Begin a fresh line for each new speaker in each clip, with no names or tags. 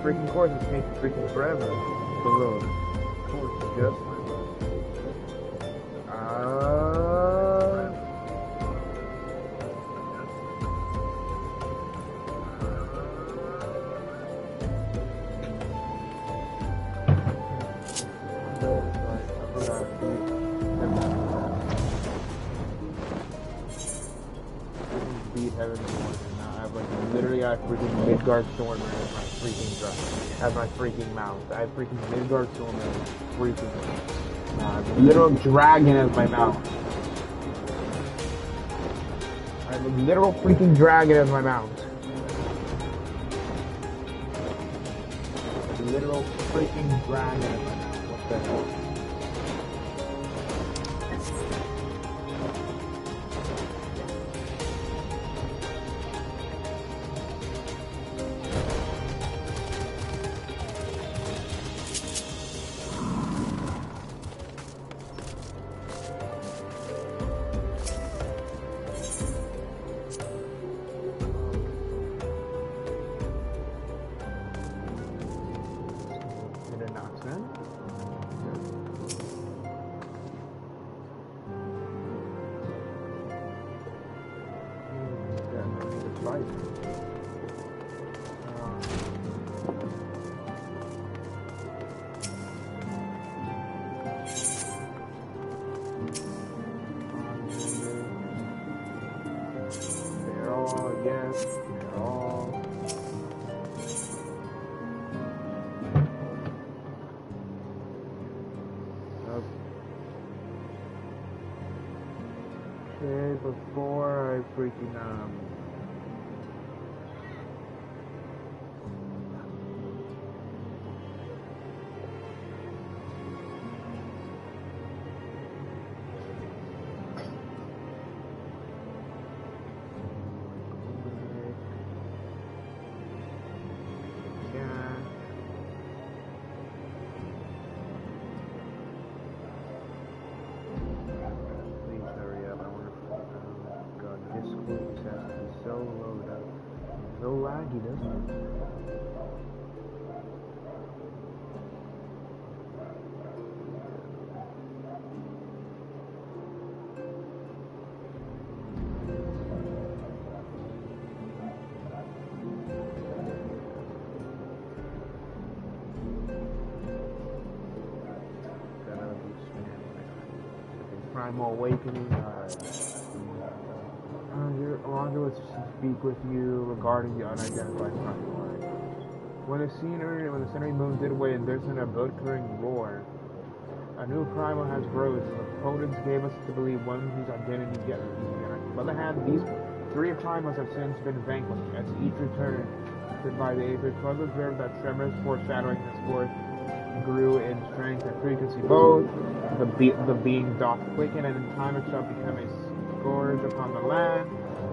freaking course, it's taking freaking forever to load. Of course, just I freaking Midgard Stormer as my freaking dress, as my freaking mount. I have freaking Midgard Stormer as freaking literal dragon as my mount. I have a literal freaking dragon as my mount. A literal freaking dragon as my mount. What the hell? Before I freaking he doesn't. Primal Awakening. Alonzo wants to speak with you regarding the unidentified primal. When the scenery moves it away and there's an abode-clearing roar, a new primal has rose, and the potents gave us to believe one whose identity yet to be revealed. On the other hand, these three primals have since been vanquished. As each returned by the Aether, Club observed that tremors foreshadowing this force grew in strength and frequency. Both the being doth quicken, and in time it shall become a scourge upon the land.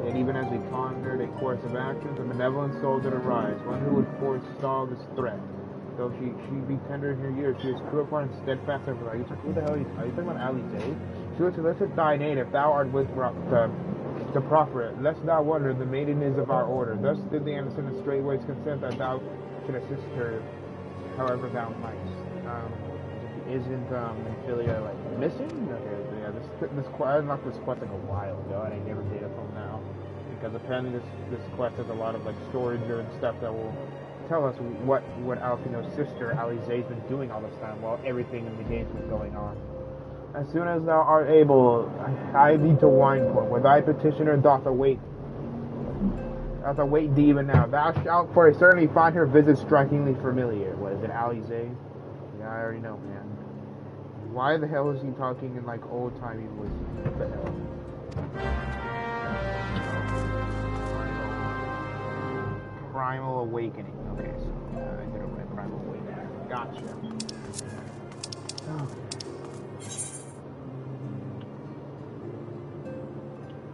And even as we pondered a course of actions, a benevolent soul did arise, one who would forestall this threat. Though she be tender in her years, she is true of heart and steadfast of life. Who the hell are you talking about, Alize? She was solicit thy aid if thou art with to proffer it. Lest thou wonder, the maiden is of our order. Thus did the Anderson and straightways consent that thou should assist her, however thou mightst. Isn't Ophelia like missing? Okay, yeah, I unlocked this quest like a while ago, and I never did it from now. Because apparently this quest has a lot of like storage and stuff that will tell us what Alfino's sister Alize's been doing all this time while everything in the game's been going on. As soon as thou art able, I thee to Wineport, where thy petitioner doth await thee even now. Thou shalt for certainly find her visit strikingly familiar. What is it, Alize? Yeah, I already know, man. Why the hell is he talking in like old-timey voice? What the hell? Primal Awakening. Okay, so I did it right. Primal Awakening. Gotcha.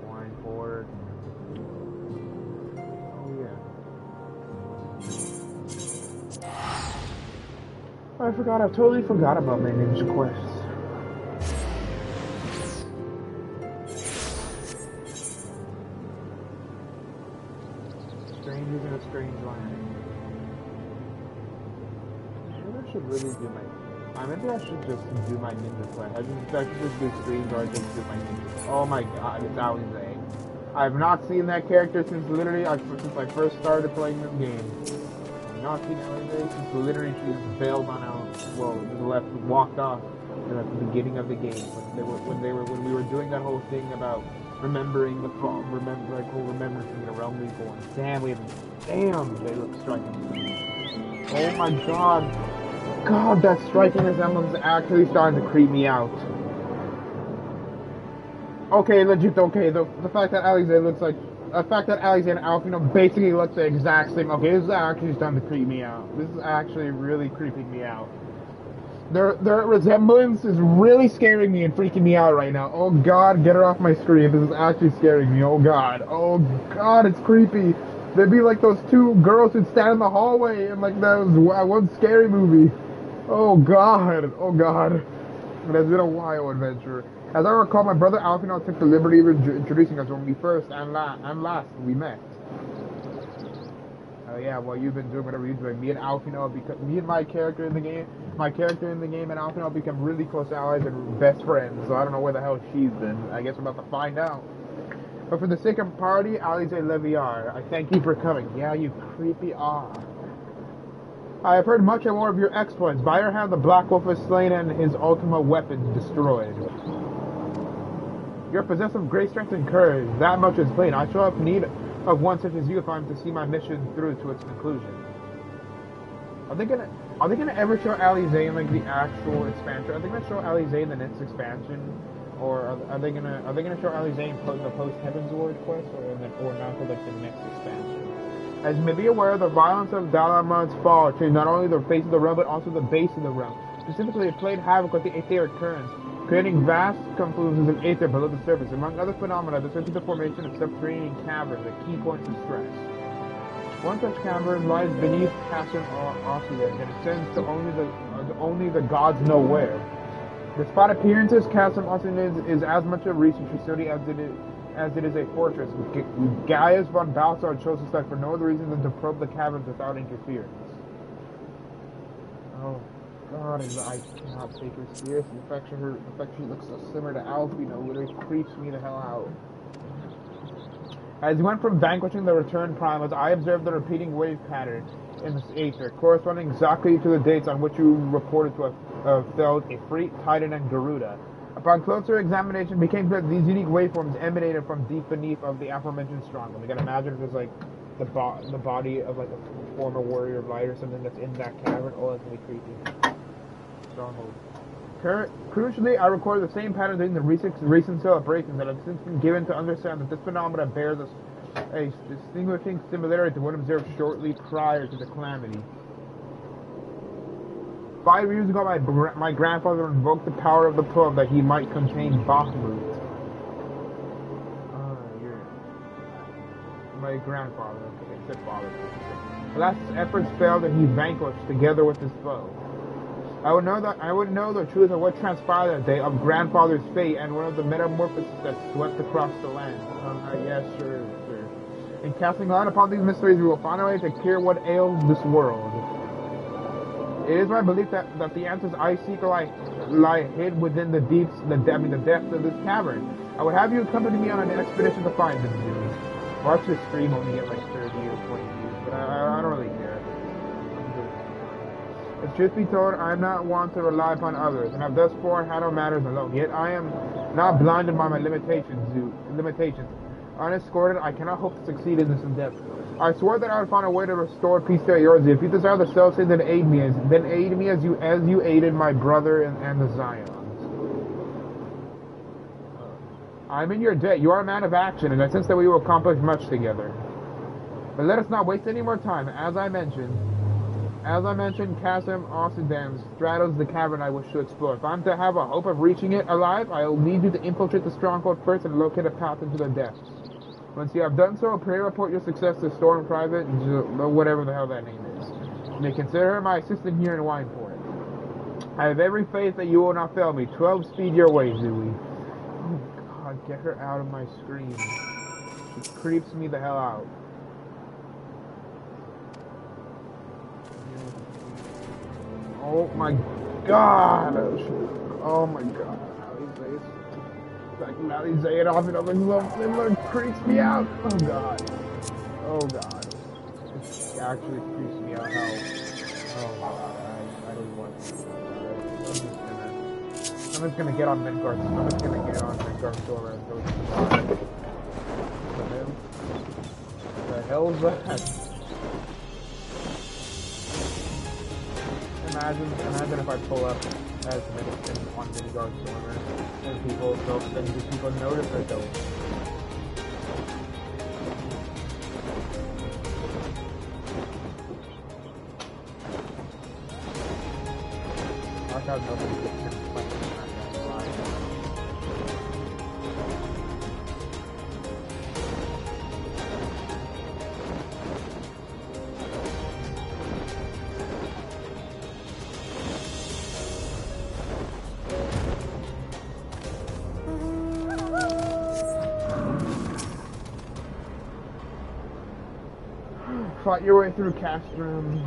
Wine board. I totally forgot about my ninja quests. Strangers in a strange land. should really do maybe I should just do my ninja quest. I should just do streams or I just do my ninja. Oh my god, it's Alize. I've not seen that character since since I first started playing this game. I've not seen Alize since literally she bailed on out. Well, walked off at the beginning of the game when we were doing that whole thing about remembering the fall, remembering the realm reborn. Damn, they look striking. Oh my god. God, that striking resemblance is actually starting to creep me out. Okay, legit, okay, the fact that Alize and Alfino basically look the exact same, okay, this is actually starting to creep me out. This is actually really creeping me out. Their resemblance is really scaring me and freaking me out right now. Oh god, get her off my screen. This is actually scaring me. Oh god, it's creepy. They'd be like those two girls who'd stand in the hallway in like that one scary movie. Oh god. It has been a wild adventure. As I recall, my brother Alfino took the liberty of introducing us when we first and last we met. Oh yeah, well you've been doing whatever you're doing. Me and my character in the game and Alfino become really close allies and best friends. So I don't know where the hell she's been. I guess we're about to find out. But for the sake of party, Alize Leviar, I thank you for coming. Yeah, you creepy I have heard much and more of your exploits. By your hand, the Black Wolf is slain and his ultimate weapon destroyed. You're possessed of great strength and courage. That much is plain. I shall have need of one such as you if I'm to see my mission through to its conclusion. Are they gonna ever show Alize in like the actual expansion? Are they gonna show Alize in the next expansion, or are they gonna show Alize in the post Heaven's Ward quest, or not for like the next expansion? As you may be aware, the violence of Dalaman's fall changed not only the face of the realm but also the base of the realm. Specifically, it played havoc with the etheric currents, creating vast confluences of aether below the surface. Among other phenomena, this led to the formation of subterranean caverns at key points of stress. One such cavern lies beneath Castle Ossian and extends to only the gods know where. Despite appearances, Castle Ossian is as much a research facility as it is a fortress. Gaius von Balthasar chose this site for no other reason than to probe the caverns without interference. Oh god, I cannot take her seriously. The fact she looks so similar to Alfino literally creeps me the hell out. As you went from vanquishing the returned primals, I observed the repeating wave pattern in the aether, corresponding exactly to the dates on which you reported to have felled Ifrit, Titan, and Garuda. Upon closer examination, it became clear that these unique waveforms emanated from deep beneath of the aforementioned stronghold. You can imagine if there's like the body of like a former warrior of light or something that's in that cavern. Oh, that's really creepy. Stronghold. Crucially, I recorded the same pattern during the recent celebrations that have since been given to understand that this phenomenon bears a distinguishing similarity to one observed shortly prior to the calamity. 5 years ago, my grandfather invoked the power of the probe that he might contain Bakhmut. My grandfather, okay, said father. Alas, his efforts failed and he vanquished together with his foe. I would know the truth of what transpired that day of grandfather's fate and one of the metamorphoses that swept across the land. Yes, sure. In casting light upon these mysteries, we will find a way to cure what ails this world. It is my belief that the answers I seek lie hid within the depths of this cavern. I would have you accompany me on an expedition to find them. Watch this stream only get like 30 or 20 views, but I don't really care. If truth be told, I am not one to rely upon others, and have thus far handled matters alone. Yet I am not blinded by my limitations. Unescorted, I cannot hope to succeed in this endeavor. I swore that I would find a way to restore peace to Eorzea. If you desire the self-same, then aid me as you aided my brother and the Zions. I'm in your debt. You are a man of action, and I sense that we will accomplish much together. But let us not waste any more time. As I mentioned, Chasm Ossidan straddles the cavern I wish to explore. If I'm to have a hope of reaching it alive, I will need you to infiltrate the stronghold first and locate a path into the depths. Once you have done so, pray report your success to Storm Private, whatever the hell that name is. You may consider her my assistant here in Wineport. I have every faith that you will not fail me. 12 speed your way, Zooey. Oh god, get her out of my screen. She creeps me the hell out. Oh my god! Oh my god! Now say it off, it creeps me out! Oh god. Oh god. It actually creeps me out how... Oh god, I don't want to. I'm just gonna get on Midgard. I'm just gonna get on Midgard Sora and go to the hell's that? Imagine if I pull up as Midgard on Midgard Sora and people notice I don't. I thought nobody gets him playing that line. Fought your way through Castrum.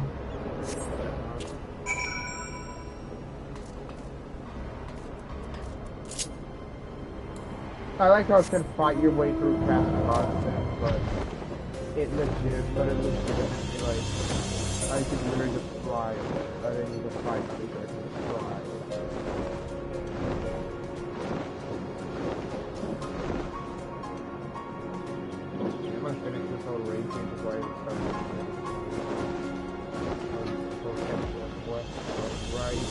I like how it said fight your way through Castrum, but it legitimately like I could literally just fly. I didn't need to fight, I could just fly. I'm gonna finish this whole raid game before I start. Right.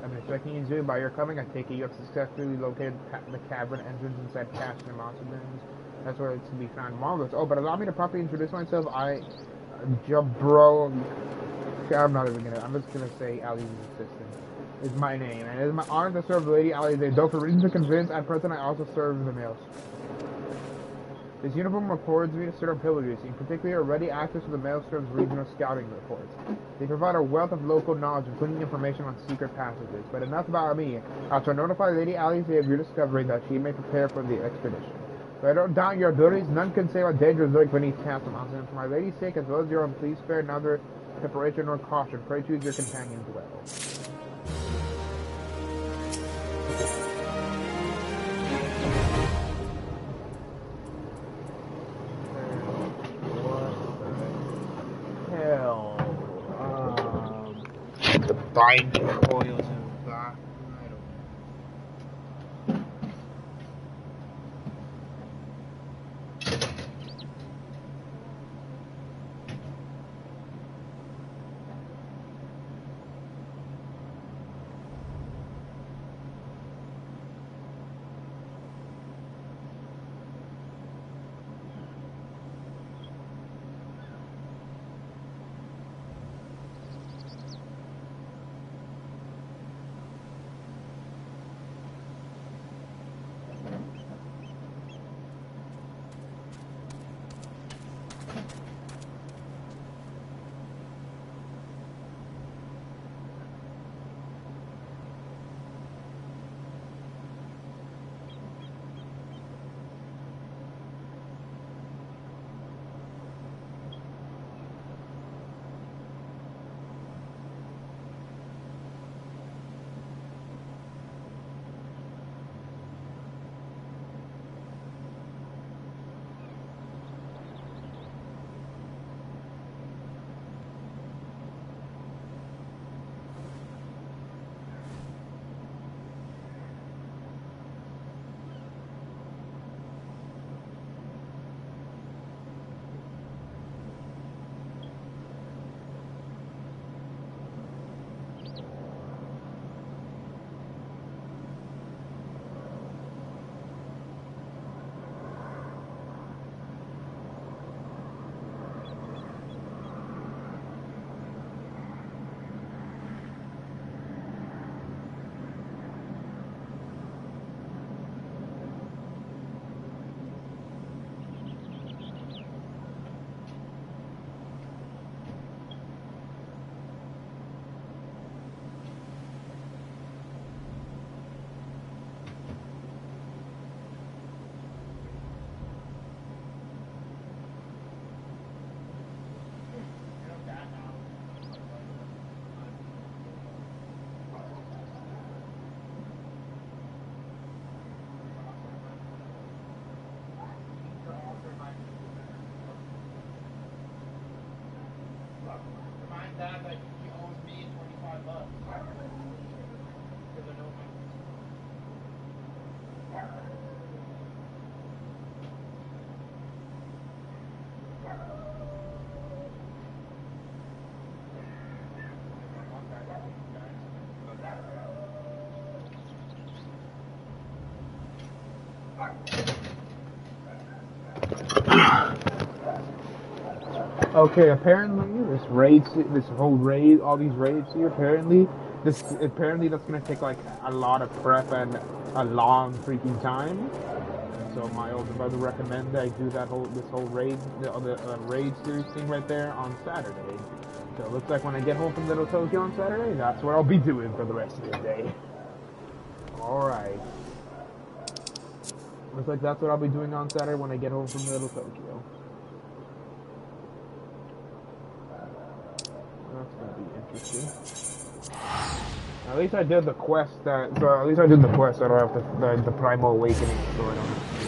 I'm expecting you to. By your coming, I take it you have successfully located the cavern entrance inside Castor Monster Bins. That's where it's to be found. Mom goes, oh, but allow me to properly introduce myself. Bro. I'm not even gonna. I'm just gonna say Ali's assistant is my name, and it is my honor to serve Lady Alize. Though for reasons to convince, at present I also serve the males. This uniform affords me certain privileges, in particular ready access to the Maelstrom's regional scouting reports. They provide a wealth of local knowledge, including information on secret passages. But enough about me. I shall notify Lady Alice of your discovery that she may prepare for the expedition. But I don't doubt your abilities. None can say what dangers lurk beneath Castle Mountain. For my lady's sake, as well as your own, please spare neither preparation nor caution. Pray choose your companions well. The binding coils of that. Okay, apparently this whole raid, all these raids here, apparently that's gonna take like a lot of prep and a long freaking time. And so my older brother recommended I do this whole raid, the raid series thing right there on Saturday. So it looks like when I get home from Little Tokyo on Saturday, that's what I'll be doing for the rest of the day. All right. Looks like that's what I'll be doing on Saturday when I get home from Little Tokyo. That's gonna be interesting. At least I did the quest I don't have the Primal Awakening, so I don't have to.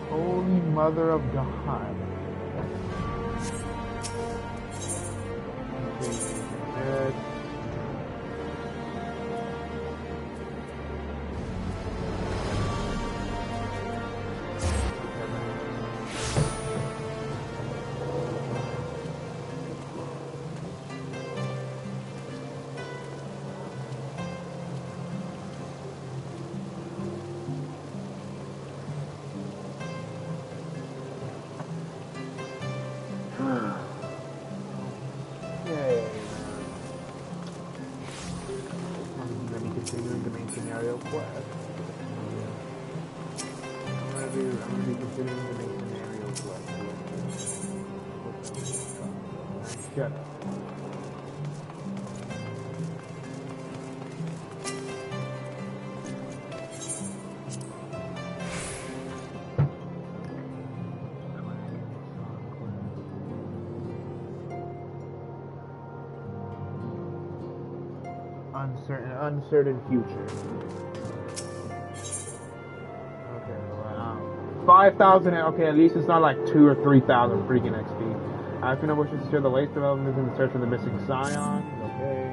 Holy Mother of God. Okay, continuing the main scenario quest. I'm gonna be continuing the main scenario quest. Shut up. Uncertain future. Okay, wow. 5,000. Okay, at least it's not like 2,000 or 3,000 freaking XP. Akuna wishes to share the latest developments in the search for the missing scion. Okay.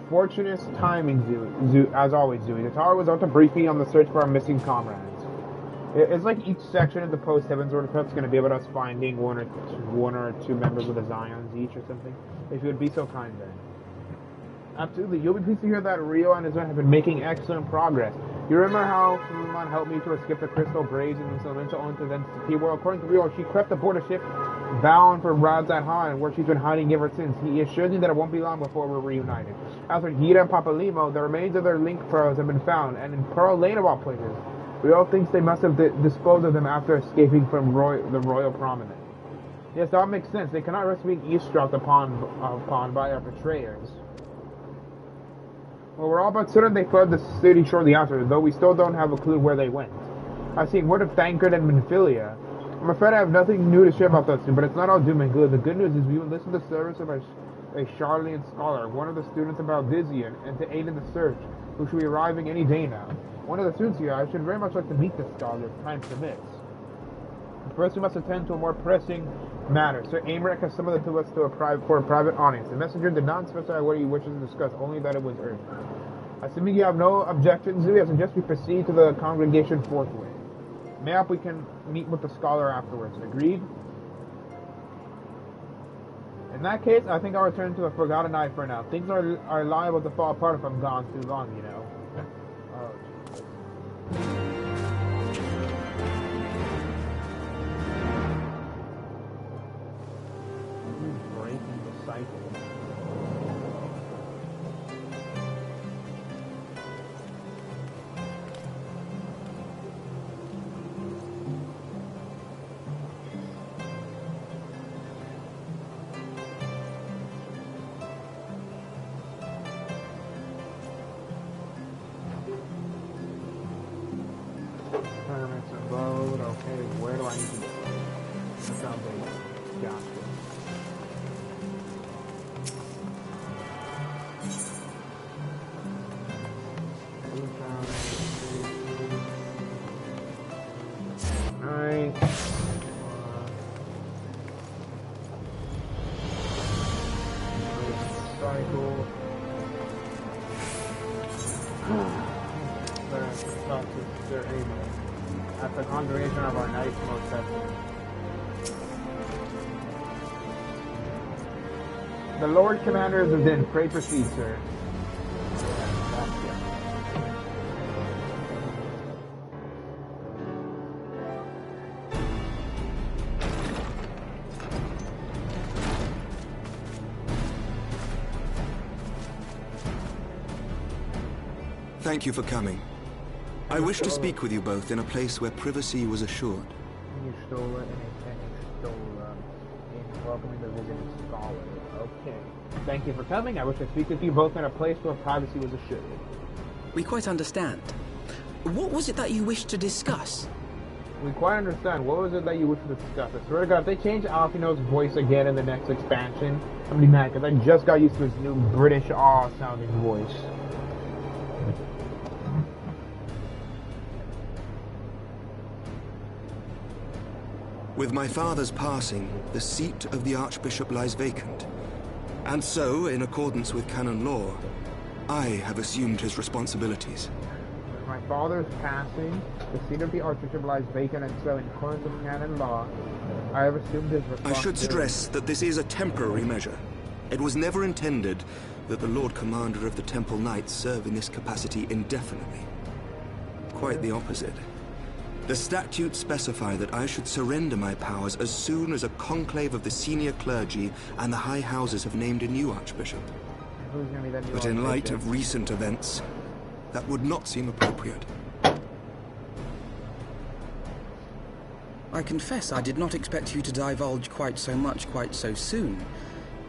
Fortuitous timing, Zoo. As always, Zooey. The tower was out to brief me on the search for our missing comrades. It's like each section of the post Heaven's Order prep is going to be about us finding one or two members of the Zions each or something. If you would be so kind, then. Absolutely. You'll be pleased to hear that Rio and his men have been making excellent progress. You remember how Suleiman helped me to escape the crystal graves in the Elemental onto then to T World? According to Rio, she crept aboard a ship bound for Radzat Han, where she's been hiding ever since. He assures me that it won't be long before we're reunited. As for Hira and Papalimo, the remains of their link pearls have been found, and in Pearl Lane of all places. Rio thinks they must have disposed of them after escaping from the Royal Promenade. Yes, that makes sense. They cannot risk being eavesdropped upon by our betrayers. Well, we're all but certain they fled the city shortly after, though we still don't have a clue where they went. I've seen word of Thancred and Menphilia. I'm afraid I have nothing new to share about that soon, but it's not all doom and gloom. The good news is we will listen to the service of a Ishgardian scholar, one of the students of Valdizian, and to aid in the search, who should be arriving any day now. One of the students here, I should very much like to meet this scholar if time permits. First, we must attend to a more pressing matter. Sir Amric has summoned to us for a private audience. The messenger did not specify what he wishes to discuss, only that it was urgent. Assuming you have no objections, I suggest we proceed to the congregation forthwith. Mayhap we can meet with the scholar afterwards. Agreed? In that case, I think I'll return to a forgotten eye for now. Things are liable to fall apart if I'm gone too long, you know. Oh, breaking the cycle. Tournaments and load. Okay, where do I need to go? Foundation. Gotcha. Alright. Cycle. Talk to Sir Amos. At the congregation of our Knights Most Testament. The Lord Commander is within. Pray proceed, sir.
Thank you for coming. I wish to speak with you both in a place where privacy was assured.
You stole it and stole in welcoming the visiting scholar. Okay. Thank you for coming. I wish to speak with you both in a place where privacy was assured.
We quite understand. What was it that you wished to discuss?
We quite understand. What was it that you wished to discuss? I swear to God, if they change Alfino's voice again in the next expansion, I'm gonna be mad because I just got used to his new British awe-sounding voice.
With my father's passing, the seat of the Archbishop lies vacant. And so, in accordance with canon law, I have assumed his responsibilities.
With my father's passing, the seat of the Archbishop lies vacant, and so, in accordance with canon law, I have assumed his responsibilities.
I should stress that this is a temporary measure. It was never intended that the Lord Commander of the Temple Knights serve in this capacity indefinitely. Quite the opposite. The statutes specify that I should surrender my powers as soon as a conclave of the senior clergy and the high houses have named a new archbishop.
Who's gonna be that new
But in light
archbishop?
of recent events, that would not seem appropriate.
I confess I did not expect you to divulge quite so much quite so soon.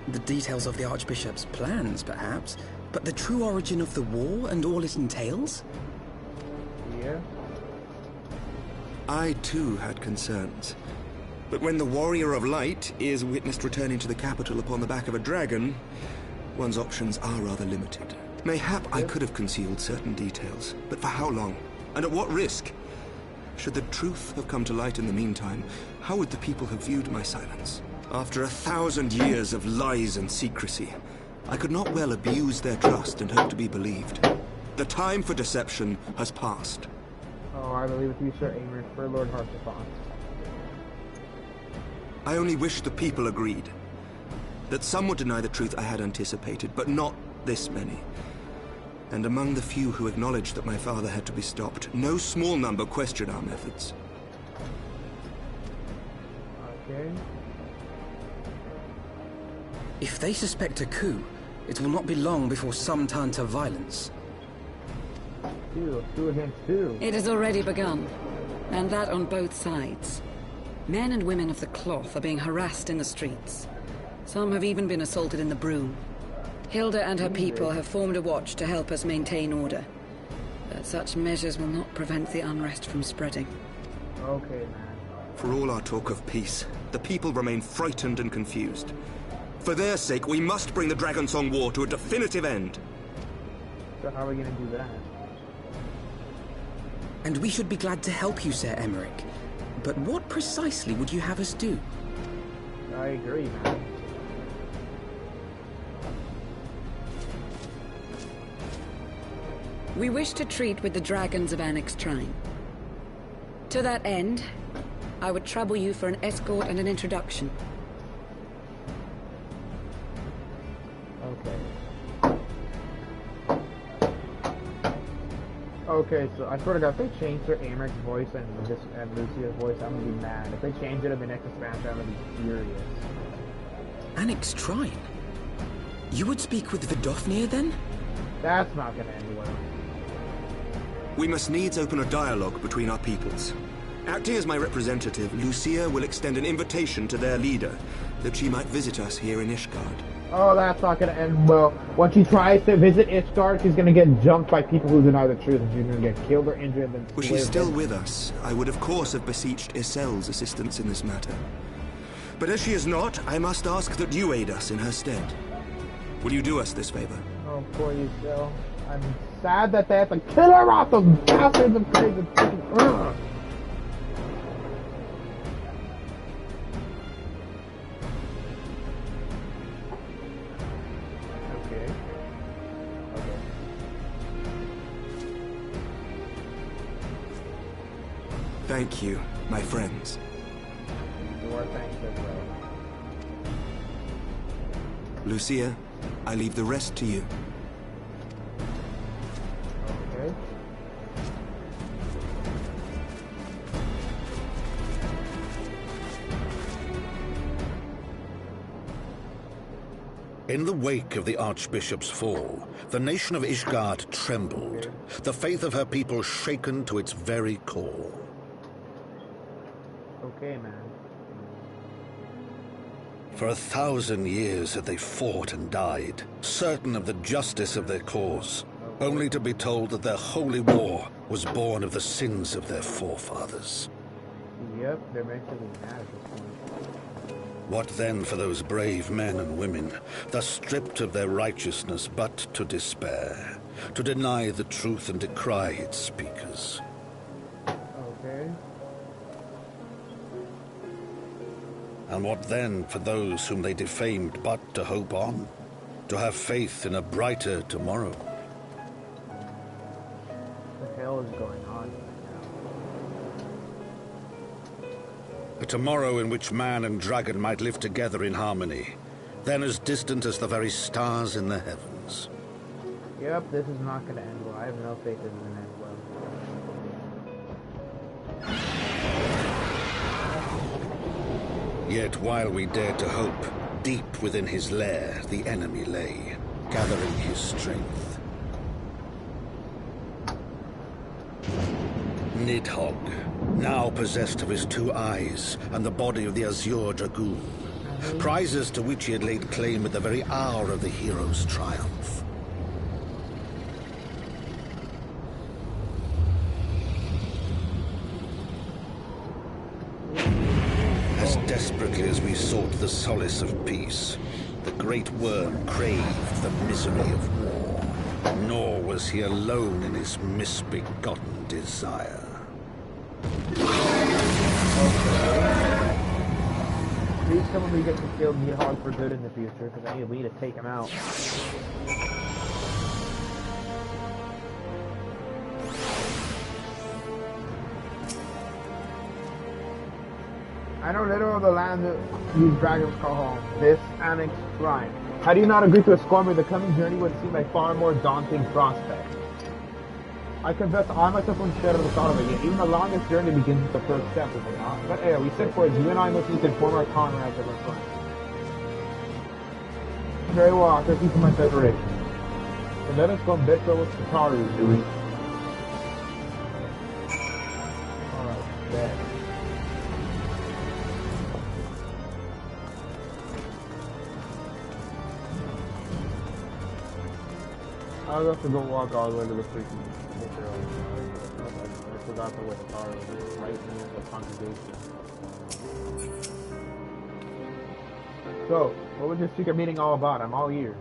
The details of the Archbishop's plans, perhaps, but the true origin of the war and all it entails?
Yeah.
I too had concerns. But when the Warrior of Light is witnessed returning to the capital upon the back of a dragon, one's options are rather limited. Mayhap I could have concealed certain details, but for how long? And at what risk? Should the truth have come to light in the meantime, how would the people have viewed my silence? After 1,000 years of lies and secrecy, I could not well abuse their trust and hope to be believed. The time for deception has passed.
Oh, I believe with you, Sir Aemir, for Lord Harsafont.
I only wish the people agreed. That some would deny the truth I had anticipated, but not this many. And among the few who acknowledged that my father had to be stopped, no small number questioned our methods.
Okay.
If they suspect a coup, it will not be long before some turn to violence.
Two against two.
It has already begun, and that on both sides. Men and women of the cloth are being harassed in the streets. Some have even been assaulted in the broom. Hilda and her people have formed a watch to help us maintain order. But such measures will not prevent the unrest from spreading.
Okay, man.
For all our talk of peace, the people remain frightened and confused. For their sake, we must bring the Dragonsong War to a definitive end.
So how are we gonna do that?
And we should be glad to help you, Sir Emmerich. But what precisely would you have us do?
I agree, man.
We wish to treat with the dragons of Annex Trine. To that end, I would trouble you for an escort and an introduction.
Okay. Okay, so I swear to God, if they change their Americk's voice and Lucia's voice, I'm gonna be mad. If they change it in the next expansion, I'm gonna be furious.
Annex Trine? You would speak with Vidofnir then?
That's not gonna end well.
We must needs open a dialogue between our peoples. Acting as my representative, Lucia will extend an invitation to their leader, that she might visit us here in Ishgard.
Oh, that's not gonna end well. When she tries to visit Ishgard, she's gonna get jumped by people who deny the truth, and she's gonna get killed or injured and then
Were she still with us, I would of course have beseeched Isel's assistance in this matter. But as she is not, I must ask that you aid us in her stead. Will you do us this favor?
Oh, poor Isel. I'm sad that they have to kill her off, those bastards of crazy chicken. Ugh. Okay.
Thank you, my friends.
You are thanks as well.
Lucia, I leave the rest to you.
Okay.
In the wake of the Archbishop's fall, the nation of Ishgard trembled, the faith of her people shaken to its very core.
Okay, man.
For 1,000 years had they fought and died, certain of the justice of their cause, only to be told that their holy war was born of the sins of their forefathers.
Yep, they're basically mad at this point.
What then for those brave men and women, thus stripped of their righteousness but to despair, to deny the truth and decry its speakers?
Okay.
And what then for those whom they defamed but to hope on, to have faith in a brighter tomorrow?
What the hell is going on?
A tomorrow in which man and dragon might live together in harmony, then as distant as the very stars in the heavens.
Yep, this is not going to end well. I have no faith this is going to end well.
Yet while we dared to hope, deep within his lair the enemy lay, gathering his strength. Nidhogg, now possessed of his 2 eyes and the body of the Azure Dragoon, prizes to which he had laid claim at the very hour of the hero's triumph. As desperately as we sought the solace of peace, the great worm craved the misery of war, nor was he alone in his misbegotten desire.
Please somebody get to kill Nidhogg for good in the future, because we need to take him out. I know little of the land that these dragons call home. This annexed shrine. How do you not agree to escort me? The coming journey would seem a far more daunting prospect. I confess I myself am scared of the thought of it, yet even the longest journey begins with the first step, is it not? But we said for it, you and I must need to inform our comrades of our friends. Very well, I'll thank you for my preparation. And let us go bid for what Tataru is doing. Alright, there. I'll have to go walk all the way to the freaking picture. I forgot the way the car was right near the congregation. So, what was this secret meeting all about? I'm all ears.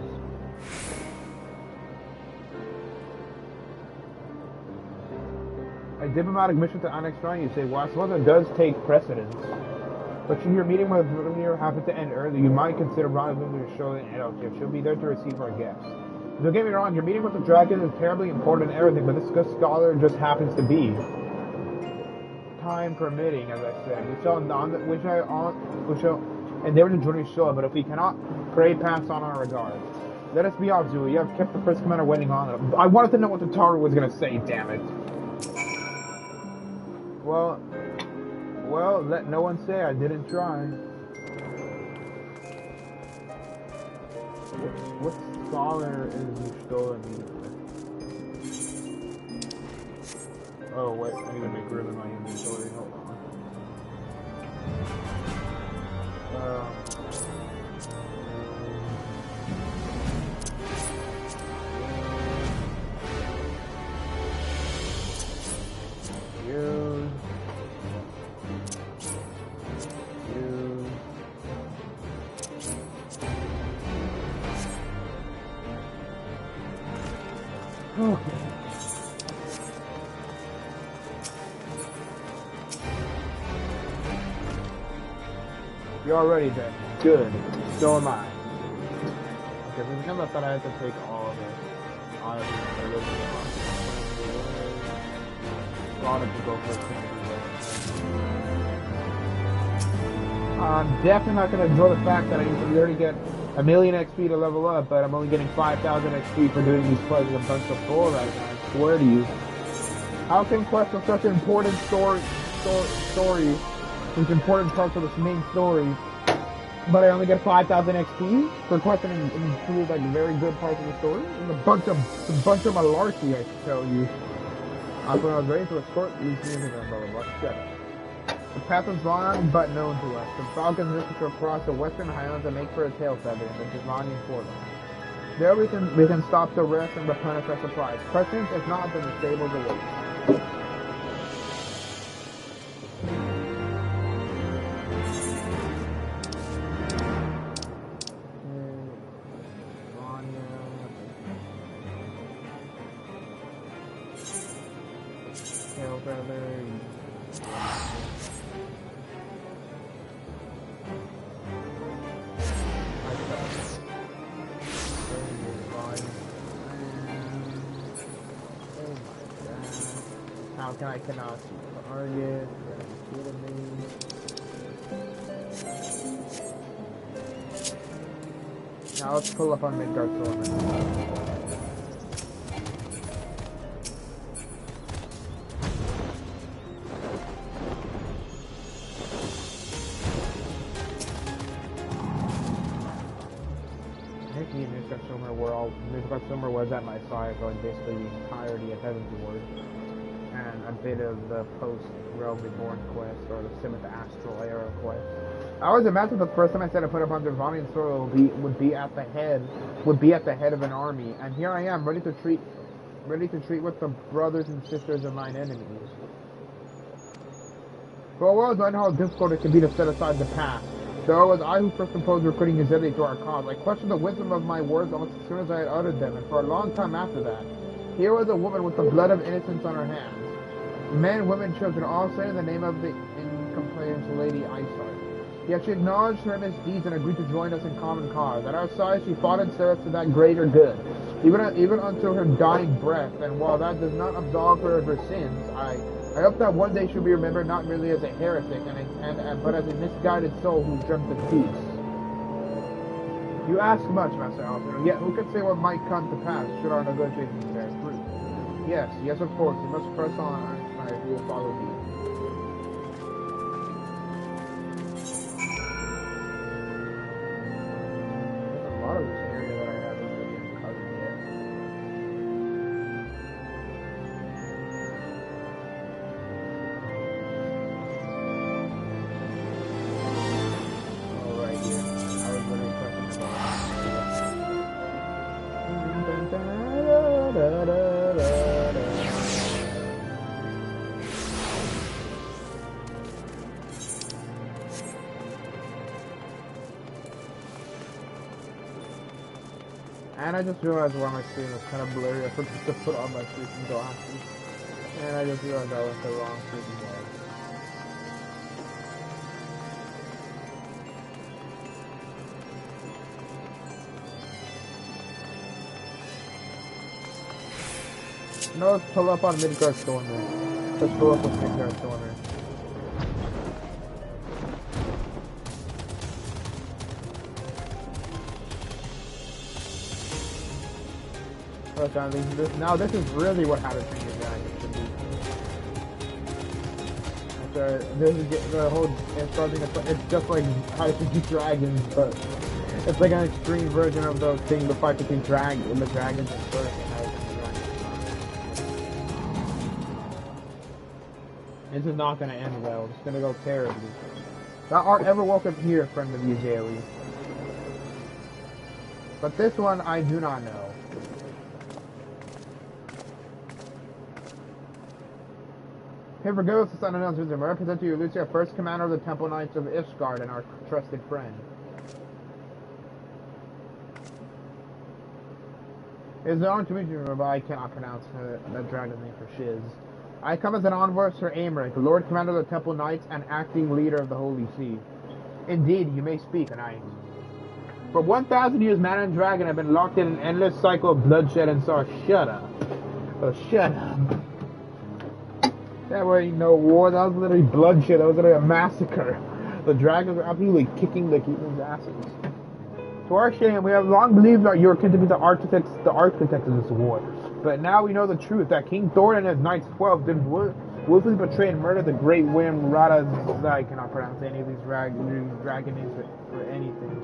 A diplomatic mission to annex shrine, you say? Well, I suppose it does take precedence. But should your meeting with Vladimir happen to end early, you might consider rendezvousing to show an eldership. She'll be there to receive our guests. Don't get me wrong, your meeting with the dragon is terribly important and everything, but this good scholar just happens to be. Time permitting, as I said. We shall endeavor to join your show, but if we cannot, pray pass on our regards. Let us be off, Zulu. You have kept the first commander waiting on it. I wanted to know what the Taru was going to say, damn it. Well, let no one say I didn't try. What scholar is you stolen me with? Oh wait, I need to make room in my inventory. Hold on. Use. Okay. You're ready then. Good. So am I. Okay, for the I thought I had to take all of it. Thought it to go for I'm definitely not going to enjoy the fact that I usually get a million XP to level up, but I'm only getting 5,000 XP for doing these quests with a bunch of bull right now. I swear to you. How can quests of such important story, such important parts of this main story, but I only get 5,000 XP for quests that include like very good parts of the story? It's a bunch of malarkey, I should tell you. When I was ready to escort these music and blah blah blah. Shut up. The path is long but known to us. The falcons wish to cross the western highlands and make for a tail feather in the Devonian portal. There we can stop to rest and replenish our supplies. Questions, if not, then the stables await. Tail feather. How can I cannot see the target? You're kidding me. Now let's pull up on Midgard Stormer. Midgard Stormer was at my side for like basically the entirety of Heaven's Ward. And a bit of the post-Realm Reborn quest, or the Sim of the Astral Era quest. I always imagined the first time I said I put up on Devonian soil would be at the head of an army, and here I am, ready to treat with the brothers and sisters of mine enemies. For a while I know how difficult it can be to set aside the past. Though it was I who first imposed recruiting Ishgardian to our cause. I questioned the wisdom of my words almost as soon as I had uttered them, and for a long time after that. Here was a woman with the blood of innocence on her hands. Men, women, children, all saying the name of the incomprehensible Lady Ishgardian. Yet she acknowledged her misdeeds and agreed to join us in common cause. At our side, she fought in service to that greater good, even until her dying breath. And while that does not absolve her of her sins, I hope that one day she'll be remembered not merely as a heretic, but as a misguided soul who dreamt of peace. You ask much, Master Alfred, yet who can say what might come to pass should our negotiations bear fruit? Yes, of course, we must press on, and we will follow thee. There's a lot of this area that I haven't really covered yet. Oh, right here. I was literally pressing the And I just realized why my screen was kind of blurry. I forgot to put on my freaking glasses. And I just realized I went the wrong freaking way. No, let's pull up on Midgard Stormer. Let's pull up with Midgard Stormer. Now this is really what How to Train Your Dragon should be. It's just like How to Train Your Dragons, but it's like an extreme version of the thing, the fight between the dragons and first and How to Train Your Dragon. This is not going to end well. It's going to go terribly. Thou art ever welcome here, friend of Ishgardian. But this one I do not know. Here for Ghost, the son of Nelson, I represent to you Lucia, first commander of the Temple Knights of Ishgard and our trusted friend. It is an honor to meet you, but I cannot pronounce that dragon's name for shiz. I come as an envoy of Sir Aymeric, the Lord Commander of the Temple Knights and acting leader of the Holy See. Indeed, you may speak, and I... For 1,000 years, man and dragon have been locked in an endless cycle of bloodshed and sorrow. Shut up. Oh, shut up. That was no war, that was literally bloodshed, that was literally a massacre. The dragons are absolutely kicking the humans' asses. To our shame, we have long believed that you are to be the architects of this war. But now we know the truth, that King Thor and his Knights 12 did willfully betray and murder the great Wim Rada. I cannot pronounce any of these dragon names for anything.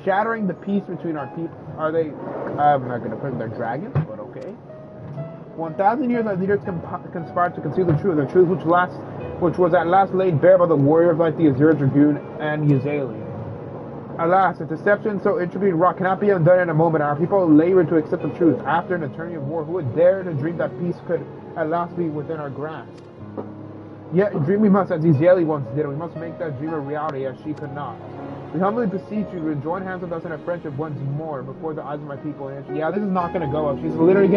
Shattering the peace between our people. Are they? I'm not going to put them, they're dragons, but okay. 1,000 years our leaders conspired to conceal the truth which was at last laid bare by the warriors like the Azure Dragoon and Yuzali. Alas, a deception so intricately wrought cannot be undone in a moment. Our people labored to accept the truth. After an eternity of war, who would dare to dream that peace could at last be within our grasp? Yet dream we must, as Yuzali once did. We must make that dream a reality, as she could not. We humbly beseech you to join hands with us in a friendship once more before the eyes of my people. And yeah, this is not gonna go up. She's gonna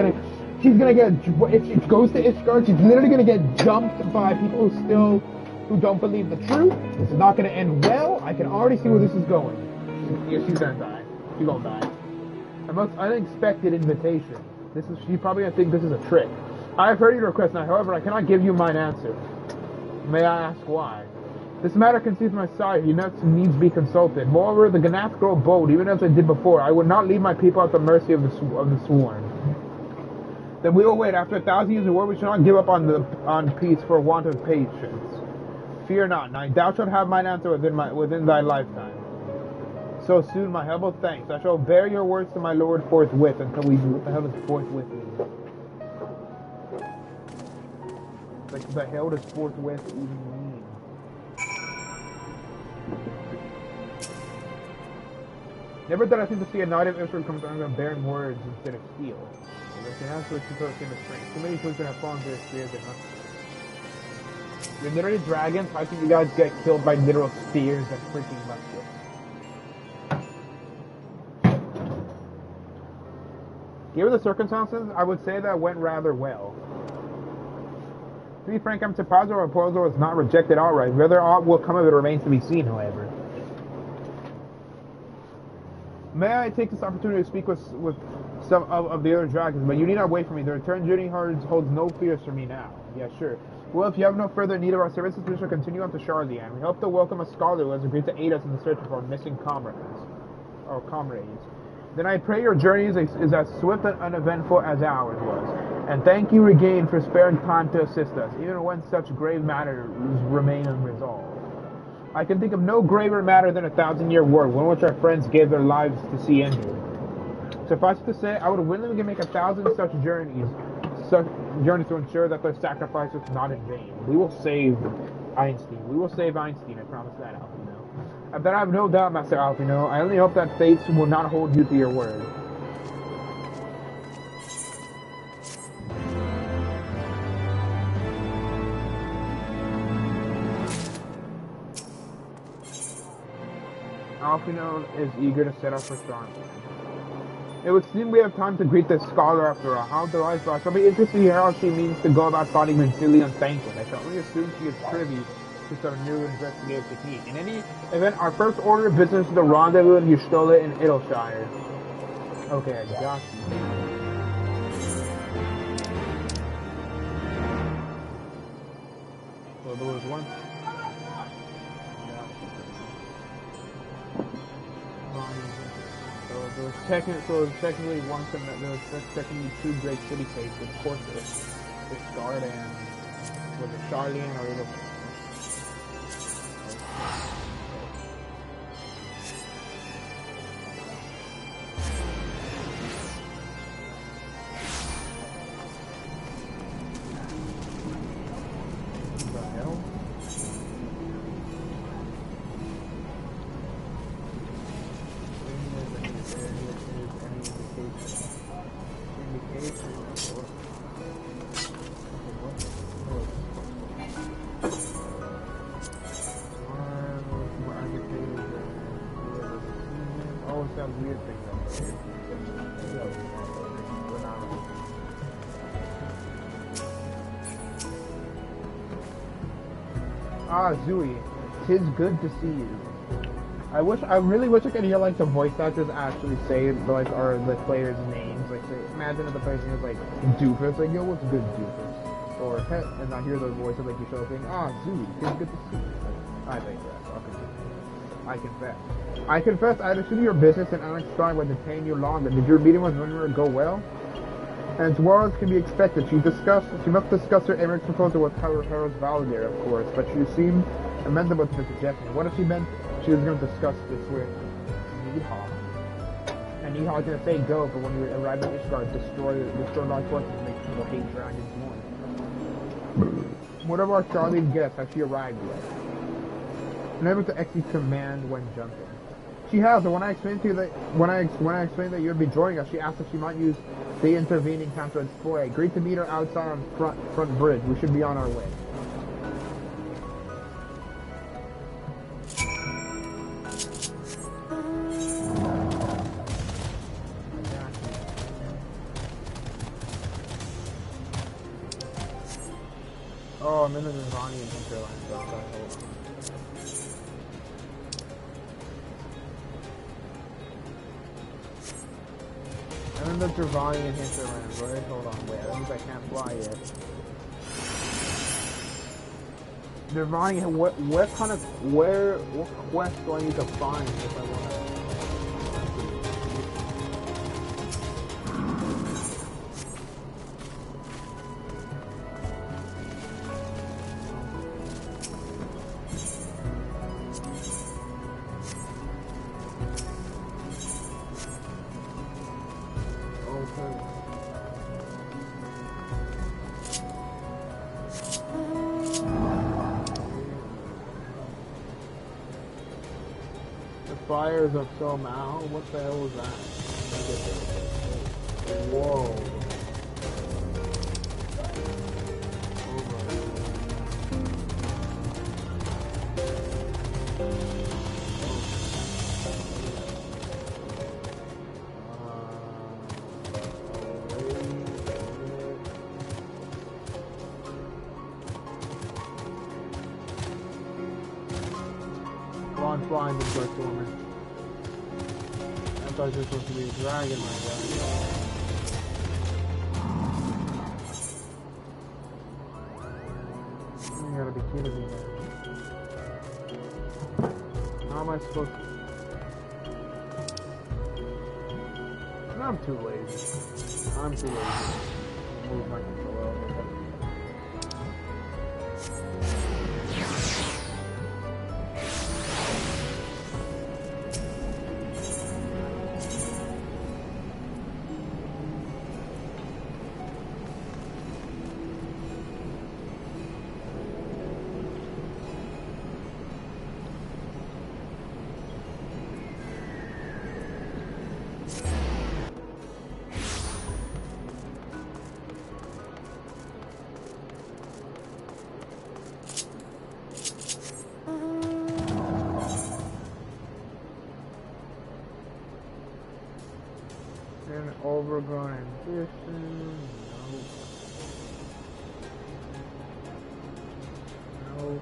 get, if she goes to Ishgard, she's literally gonna get jumped by people who don't believe the truth. This is not gonna end well. I can already see where this is going. Yeah, she's gonna die. She's gonna die. A most unexpected invitation. She's probably gonna think this is a trick. I have heard your request now, however, I cannot give you mine answer. May I ask why? This matter concedes my sire, he must needs be consulted. Moreover, the Ganath grow bold, even as I did before. I would not leave my people at the mercy of the sworn. Then we will wait. After 1,000 years of war, we shall not give up on peace for want of patience. Fear not, knight. Thou shalt have mine answer within thy lifetime. So soon, my humble thanks. I shall bear your words to my lord forthwith until we do what the hell is forthwith mean. Like, the hell does forthwith even mean? Never did I think to see a knight of Israel come down bearing words instead of steel. They have to suppose him as strength. Too many children have fallen to their spears and not. You're literally dragons. How can you guys get killed by literal spears and freaking muskets? Given the circumstances, I would say that went rather well. To be frank, I'm surprised our proposal was not rejected outright. Whether aught will come of it remains to be seen, however. May I take this opportunity to speak with some of the other dragons, but you need not wait for me. The return journey holds no fears for me now. Yeah, sure. Well, if you have no further need of our services, we shall continue on to Ishgardian. We hope to welcome a scholar who has agreed to aid us in the search of our missing comrades. Then I pray your journey is as swift and uneventful as ours was. And thank you again for sparing time to assist us, even when such grave matters remain unresolved. I can think of no graver matter than a 1,000-year war, one which our friends gave their lives to see ended. Suffice it to say, I would willingly make 1,000 such journeys to ensure that their sacrifice was not in vain. We will save Einstein. We will save Einstein, I promise that, Alfino. But I have no doubt, Master Alfino. I only hope that fates will not hold you to your word. Alfino is eager to set up for Starland. It would seem we have time to greet this scholar after all. How delightful. I shall be interested to hear how she means to go about fighting Vincili on Thancred. I shall only assume she is privy to some new investigative technique. In any event, our first order of business is the rendezvous in Yustola in Idleshire. Okay, I got you. So there was one. There was technically two great city-states, of course, Ishgard and was it Ishgardian or Idleshire? Ah, Zui, 'tis good to see you. I really wish I could hear like the voice actors actually say like the players' names. Like, say, imagine if the player's name is like Doofus, like, yo, what's good, Doofus? Or and I hear the voice of like you show saying, ah, Zui, 'tis good to see you. Like, I think that's. I'll continue. I confess. I confess I understood your business and Alex Strong would detain you longer. Did your meeting with Winter go well? And as well as can be expected, she must discuss her Eric's proposal with Harold Valdir, of course, but she seemed amenable to the suggestion. What if she meant she was going to discuss this with Needhaw? And Needhaw is going to say go, but when you arrive at Ishgard, destroy large forces and make people hate dragons more. What about Charlie's guess? Has she arrived yet? Unable to execute command when jumping. She has, but when I explained to you that when I explained that you would be joining us, she asked if she might use the intervening time to explore. I agreed to meet her outside on front bridge. We should be on our way. Oh, I'm in the Nirvanian hinterland, so hold on. I'm in the Nirvanian hinterland, right? Hold on, wait, that means I can't fly yet. Nirvanian, what quest do I need to find if I want to? Fires of Somao? What the hell is that? Whoa. Blind and first woman. I thought you were supposed to be a dragon, my guy. You gotta be kidding me, man. How am I supposed to... No, I'm too lazy. I'm too lazy. I'll move my controller over there. Overgrown ambition. No.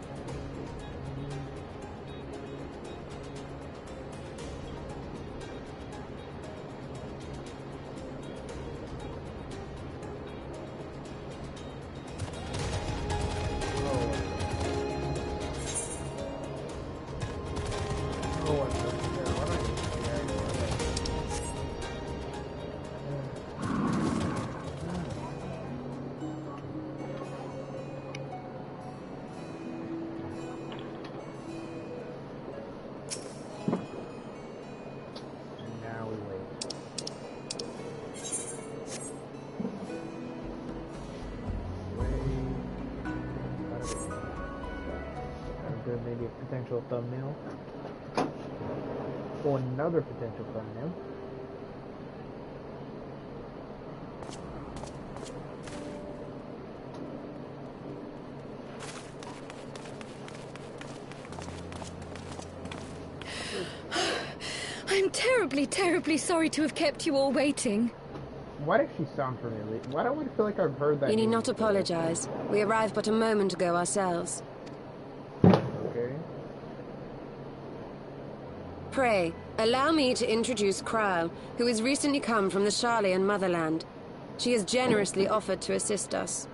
Maybe a potential thumbnail. Or another potential thumbnail.
I'm terribly sorry to have kept you all waiting.
Why does she sound familiar? Why do I feel like I've heard that?
You need not apologize. We arrived but a moment ago ourselves. Pray, allow me to introduce Kral, who has recently come from the Sharlayan motherland. She has generously offered to assist us.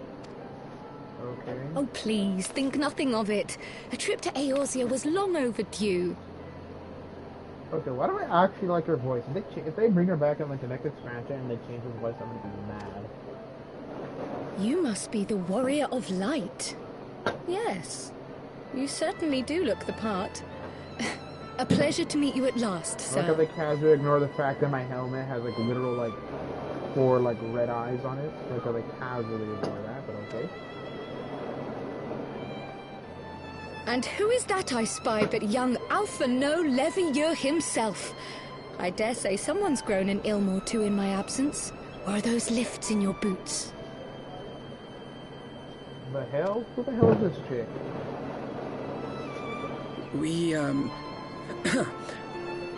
Okay.
Oh, please, think nothing of it. A trip to Eorzea was long overdue.
Okay, why do I actually like her voice? If they bring her back in like the next expansion and they change her voice, I'm gonna be mad.
You must be the Warrior of Light. Yes, you certainly do look the part. A pleasure to meet you at last, sir.
I like how they casually ignore the fact that my helmet has like literal like 4 like red eyes on it. Like how they casually ignore that, but okay.
And who is that I spy but young Alpha No Levieux himself? I dare say someone's grown an ilm or two in my absence. Or are those lifts in your boots?
The hell? Who the hell is this chick?
We,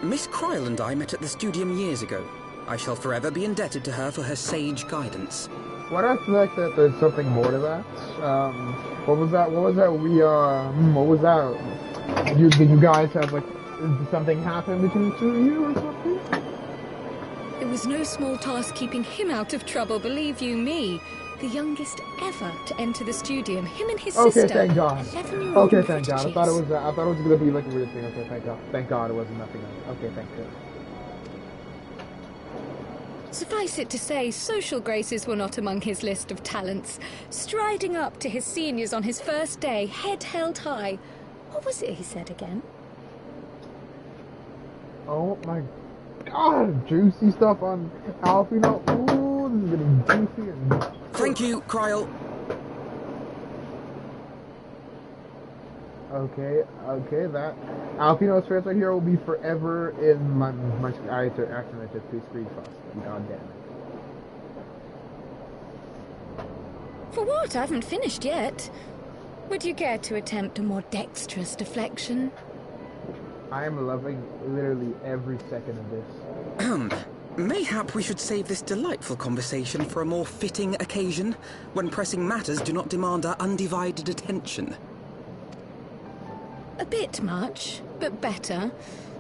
Miss Cryle and I met at the Studium years ago. I shall forever be indebted to her for her sage guidance.
Why do I feel like that there's something more to that? What was that? What was that? What was that? Did you guys have, like, did something happen between the two of you or something?
It was no small task keeping him out of trouble, believe you me. The youngest ever to enter the Studium. Him and his sister.
Okay, thank God.
11-year-old
Okay, thank God. I
chicks.
thought it was gonna be like a weird thing. Okay, thank God. Thank God it wasn't nothing else. Okay, thank you.
Suffice it to say, social graces were not among his list of talents. Striding up to his seniors on his first day, head held high. What was it he said again?
Oh my God, juicy stuff on Alfino. Ooh, this is getting juicy and...
Thank you, Cryle.
Okay, that Alfino's first right here will be forever in my I accidentally took 2 screenshots. God damn it.
For what? I haven't finished yet. Would you care to attempt a more dexterous deflection?
I am loving literally every second of this.
Mayhap we should save this delightful conversation for a more fitting occasion, when pressing matters do not demand our undivided attention.
A bit much, but better.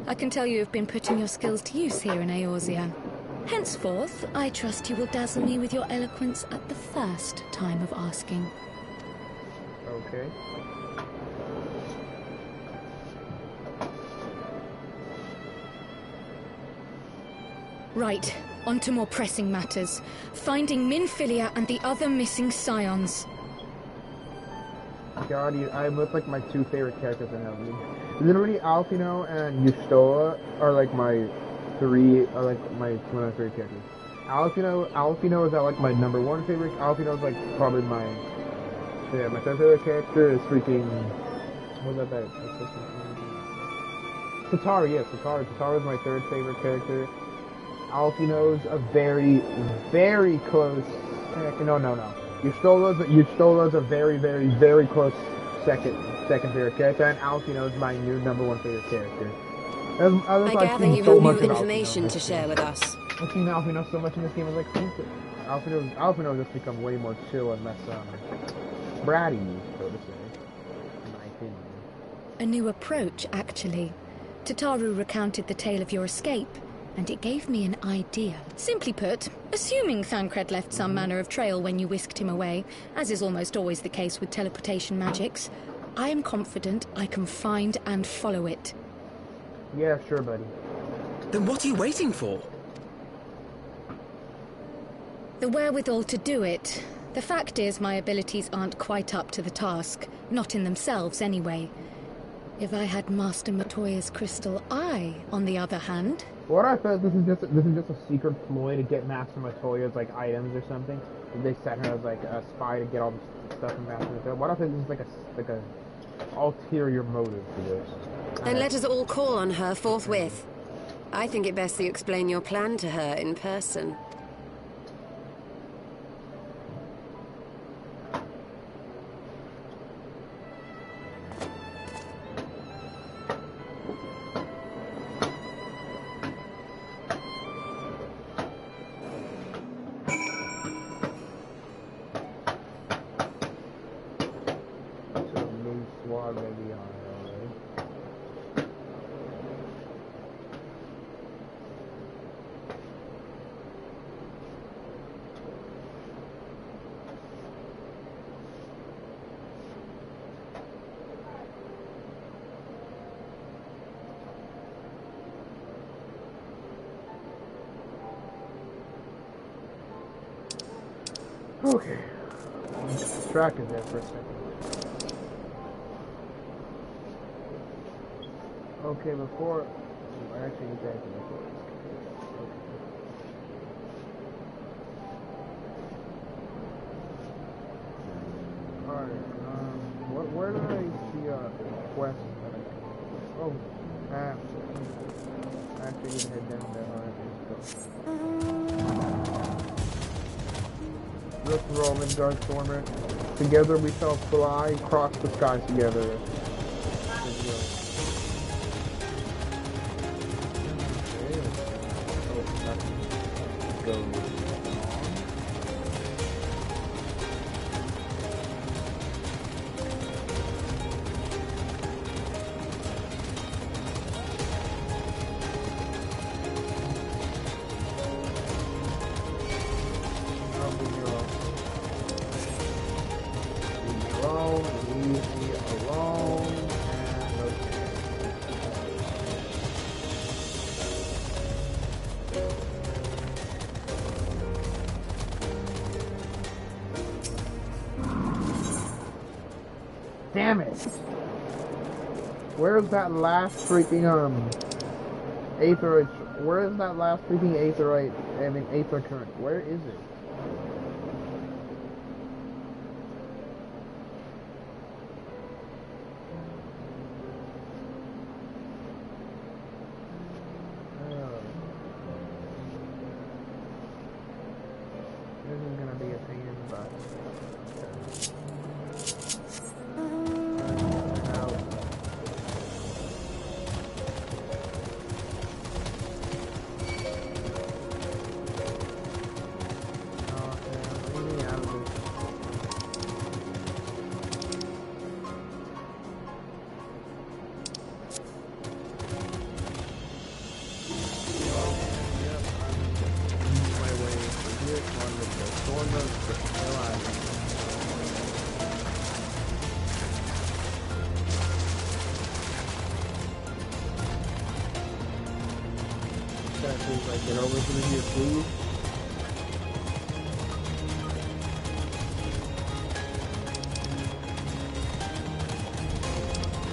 I can tell you have been putting your skills to use here in Eorzea. Henceforth, I trust you will dazzle me with your eloquence at the first time of asking.
Okay.
Right, on to more pressing matters. Finding Minfilia and the other missing scions.
God, I'm with like my 2 favorite characters in that league. Literally, Alfino and Y'shtola are like my 3, are like my 2 of my favorite characters. Alfino is like my number 1 favorite. Alfino is like probably my 3rd favorite character is freaking, what was that? Tatari, yes, Tatari. Tatari is my 3rd favorite character. Alfino's a very, very close second. No. Y'shtola's a very, very, very close second favorite character, and Alfino's my new number 1 favorite character.
I gather you have new information to share with us.
I've seen Alfino so much in this game. I was like, Alfino just become way more chill and less bratty, so to say, in my opinion.
A new approach, actually. Tataru recounted the tale of your escape, and it gave me an idea. Simply put, assuming Thancred left some manner of trail when you whisked him away, as is almost always the case with teleportation magics, I am confident I can find and follow it.
Yeah, sure, buddy.
Then what are you waiting for?
The wherewithal to do it. The fact is, my abilities aren't quite up to the task. Not in themselves, anyway. If I had Master Matoya's crystal eye, on the other hand...
What I thought this is just a secret ploy to get Master Matoya's like items or something. They set her as like a spy to get all the stuff from Master Matoya. What I think this is like a ulterior motive to this.
Then let us all call on her forthwith. I think it best that you explain your plan to her in person.
Okay. I'm distracted there for a second. Okay, before... I actually need to answer before this. Okay. Alright, where did I see a quest that I can... Oh, I actually need to head down there. Alright, let's go. Let's roll, Midgardstormer. Together we shall fly across the skies together. Go. Damn it! Where's that last freaking aetherite? Where is that last freaking aetherite? I mean aether current. Where is it? This is gonna be a pain in the butt. Get over to the here, please.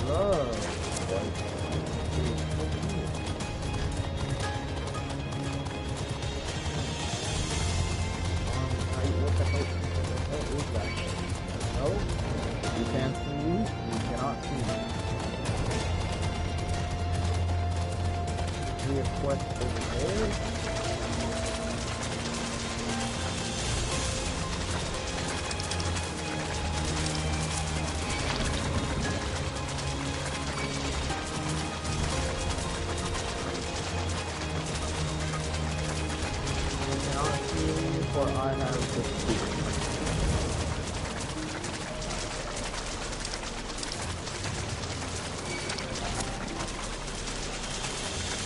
Love. What is that? No, you can't see me. You cannot see me. We have quest over there. For I have the speed.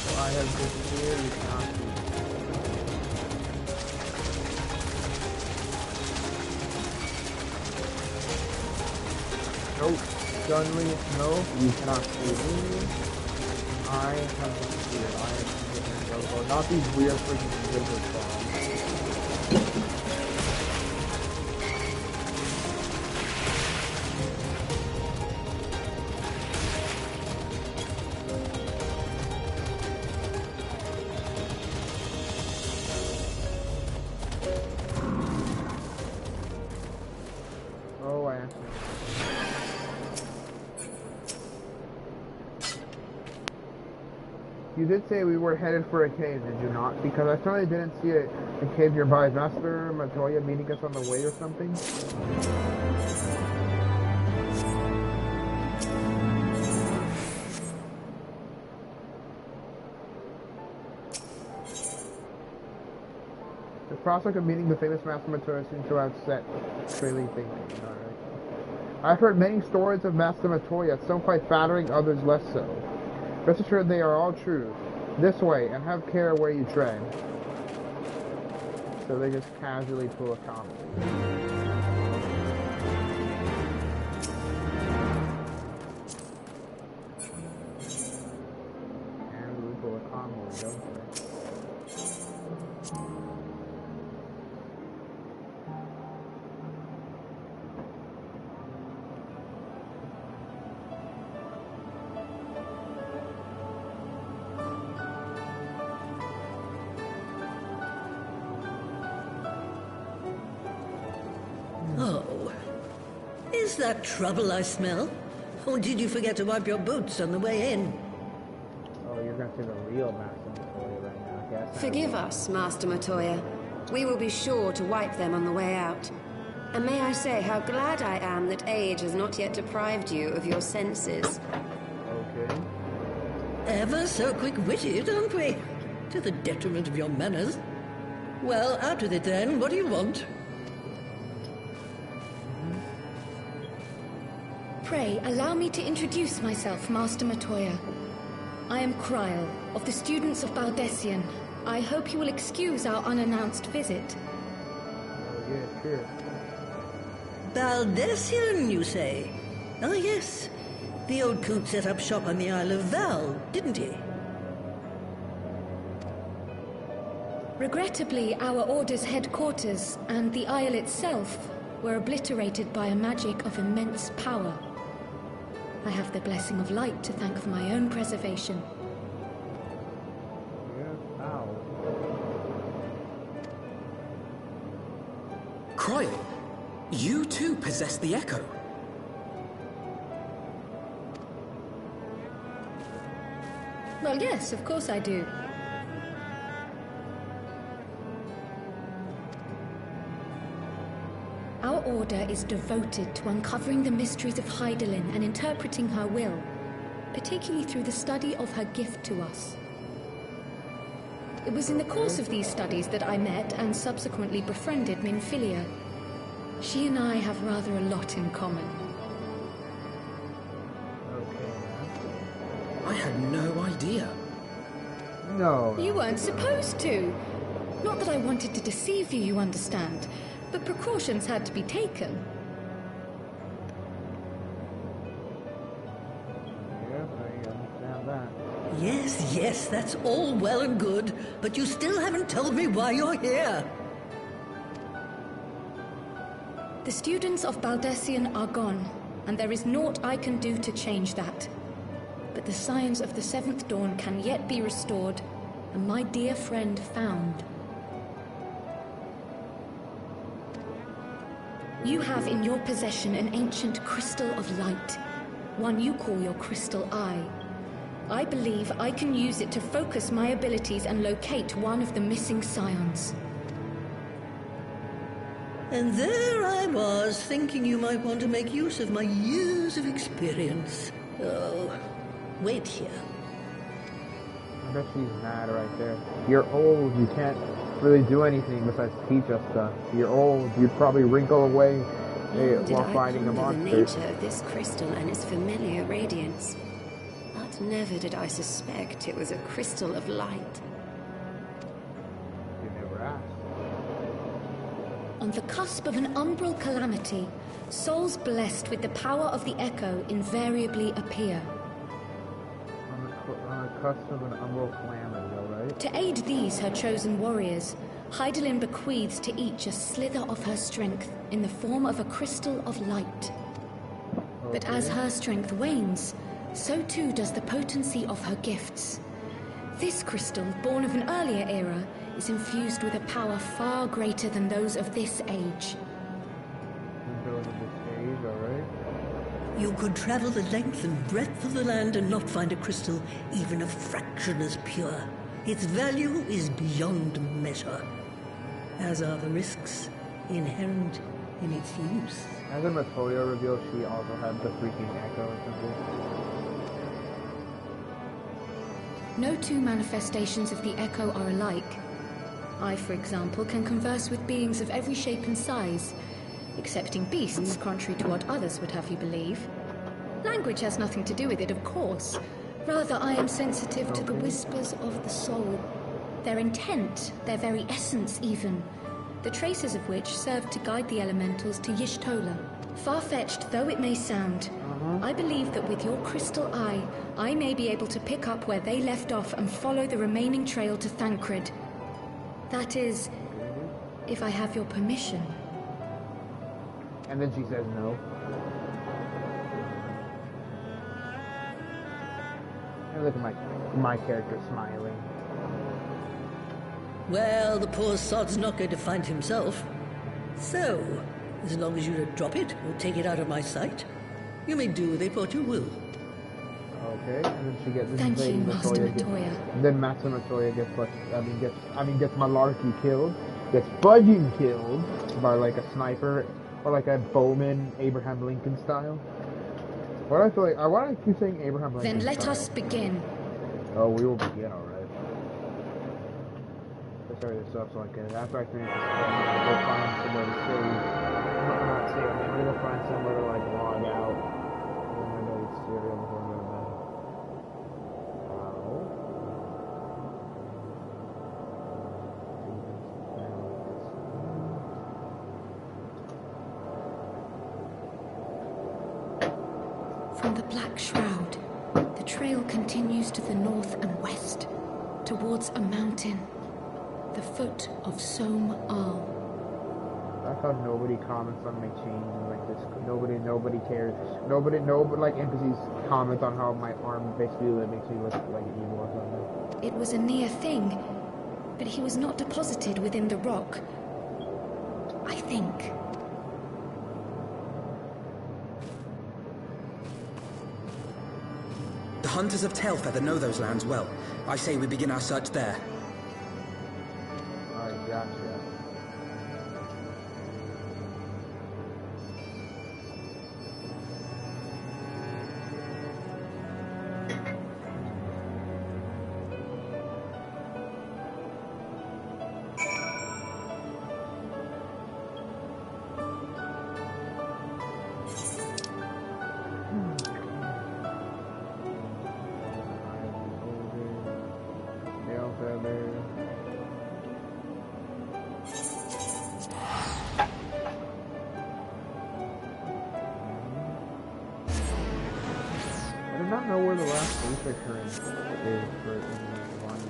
So I have this here, you cannot see. Nope. Suddenly, no, you cannot see me. I have the speed. I have the speed. Not these weird freaking wizard bombs. Oh, I actually... You did say we were headed for a cave, did you not? Because I certainly didn't see a cave nearby. Is Master Matoya meeting us on the way or something? The prospect of meeting the famous Master Matoya seems to have set Trailing thinking. Alright. I've heard many stories of Master Matoya, some quite flattering, others less so. Rest assured they are all true. This way, and have care where you tread. So they just casually pull a comedy. Casually pull a comedy, don't they?
Is that trouble I smell? Or did you forget to wipe your boots on the way in?
Oh, you're gonna say the real Master Matoya right now. Okay, that's
Forgive us, Master Matoya. We will be sure to wipe them on the way out. And may I say how glad I am that age has not yet deprived you of your senses.
Okay.
Ever so quick-witted, aren't we? To the detriment of your manners. Well, out with it then. What do you want?
Pray, allow me to introduce myself, Master Matoya. I am Kryle, of the students of Baldessian. I hope you will excuse our unannounced visit.
Oh, yeah, sure.
Baldessian, you say? Oh, yes. The old coot set up shop on the Isle of Val, didn't he?
Regrettably, our order's headquarters and the Isle itself were obliterated by a magic of immense power. I have the blessing of light to thank for my own preservation.
Yeah, ow.
Kryle, you too possess the Echo.
Well, yes, of course I do. Our order is devoted to uncovering the mysteries of Hydaelyn and interpreting her will, particularly through the study of her gift to us. It was in the course of these studies that I met and subsequently befriended Minfilia. She and I have rather a lot in common.
I had no idea.
No.
You weren't supposed to. Not that I wanted to deceive you, you understand, but precautions had to be taken.
Yes, I understand that.
Yes, yes, that's all well and good, but you still haven't told me why you're here.
The students of Baldessian are gone, and there is naught I can do to change that. But the science of the Seventh Dawn can yet be restored, and my dear friend found. You have in your possession an ancient crystal of light, one you call your crystal eye. I believe I can use it to focus my abilities and locate one of the missing scions.
And there I was, thinking you might want to make use of my years of experience. Oh, wait here.
I bet she's mad right there. You're old, you can't really do anything besides teach us stuff. You're old, you'd probably wrinkle away while fighting a monster.
The nature of this crystal and its familiar radiance. But never did I suspect it was a crystal of light.
You never asked.
On the cusp of an umbral calamity, souls blessed with the power of the Echo invariably appear.
On the cusp of an umbral calamity, though, right?
To aid these, her chosen warriors, Hydaelyn bequeaths to each a slither of her strength in the form of a crystal of light. But as her strength wanes, so too does the potency of her gifts. This crystal, born of an earlier era, is infused with a power far greater than those of this age.
Those of this age, alright?
You could travel the length and breadth of the land and not find a crystal even a fraction as pure. Its value is beyond measure, as are the risks inherent in its use.
As Matoya revealed, she also had the freaking Echo or something.
No two manifestations of the Echo are alike. I, for example, can converse with beings of every shape and size, excepting beasts, contrary to what others would have you believe. Language has nothing to do with it, of course. Rather, I am sensitive to the whispers of the soul. Their intent, their very essence even, the traces of which serve to guide the elementals to Y'shtola. Far-fetched though it may sound, I believe that with your crystal eye, I may be able to pick up where they left off and follow the remaining trail to Thancred. That is, if I have your permission.
And then she says no. And look at my character smiling.
Well, the poor sod's not going to find himself. So, As long as you don't drop it or take it out of my sight, you may do with it what you will.
Okay, and then she gets this
Thank you,
lady
Master
Matoya
Matoya.
then Master Matoya gets Malarkey killed, gets Budging killed by like a sniper or like a bowman, Abraham Lincoln style. Why do I keep saying Abraham Lincoln
Then let
style?
us begin.
Oh, we will begin, alright. Let's start this up so I can, after I finish this quest, I'll go find somewhere to save. Not save, I'm gonna go find somewhere to like log out. And then I'm gonna eat cereal before I go to bed.
From the Black Shroud, the trail continues to the north and west, towards a mountain, the foot of Som Al.
That's how nobody comments on my changes like this. Nobody cares. Nobody, like NPCs comment on how my arm basically makes me look like evil or something.
It was a near thing, but he was not deposited within the rock. I think.
The hunters of Tailfeather know those lands well. I say we begin our search there.
Alright, gotcha. I do not know where the last basic current is for the one.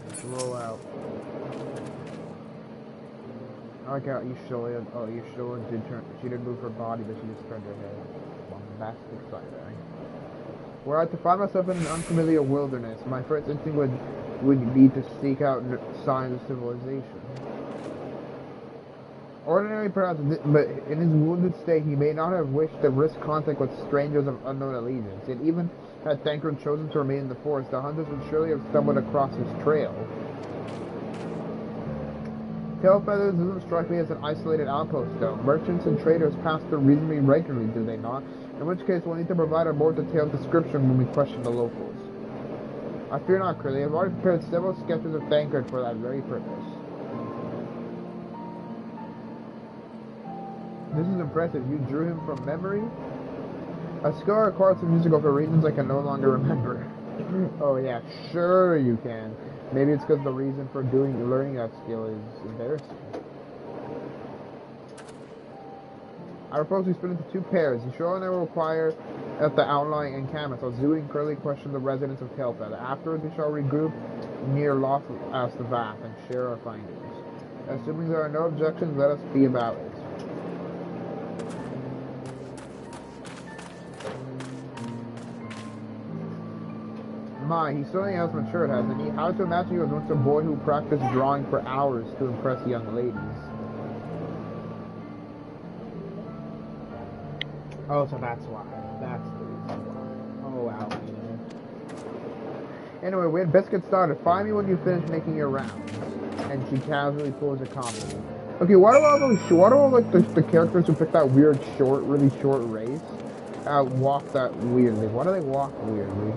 Let's roll out. I like how Ishgardian did turn. She didn't move her body, but she just turned her head. Bombastic side eye. Were I to find myself in an unfamiliar wilderness, my first instinct would be to seek out signs of civilization. Ordinarily, perhaps, but in his wounded state, he may not have wished to risk contact with strangers of unknown allegiance. Yet even had Thancred chosen to remain in the forest, the hunters would surely have stumbled across his trail. Tailfeathers doesn't strike me as an isolated outpost, though. Merchants and traders pass through reasonably regularly, do they not? In which case, we'll need to provide a more detailed description when we question the locals. I fear not, Curly. I've already prepared several sketches of Thancred for that very purpose. This is impressive. You drew him from memory? A skill acquired some years ago for reasons I can no longer remember. Oh yeah, sure you can. Maybe it's because the reason for learning that skill is embarrassing. I propose we split into two pairs. Ishgardian and I will require at the outlying encampments. I'll Zoe and Curly question the residents of Tailfeather. Afterwards, we shall regroup near Lost as the Vath and share our findings. Assuming there are no objections, let us be about it. My, he certainly has matured, hasn't he? How to imagine he was once a boy who practiced drawing for hours to impress young ladies. Oh, so that's why. That's the reason why. Oh, wow. Anyway, we had best get started. Find me when you finish making your rounds. And she casually pulls a comment. Okay, why do all like the characters who pick that weird really short race walk that weirdly? Why do they walk weirdly?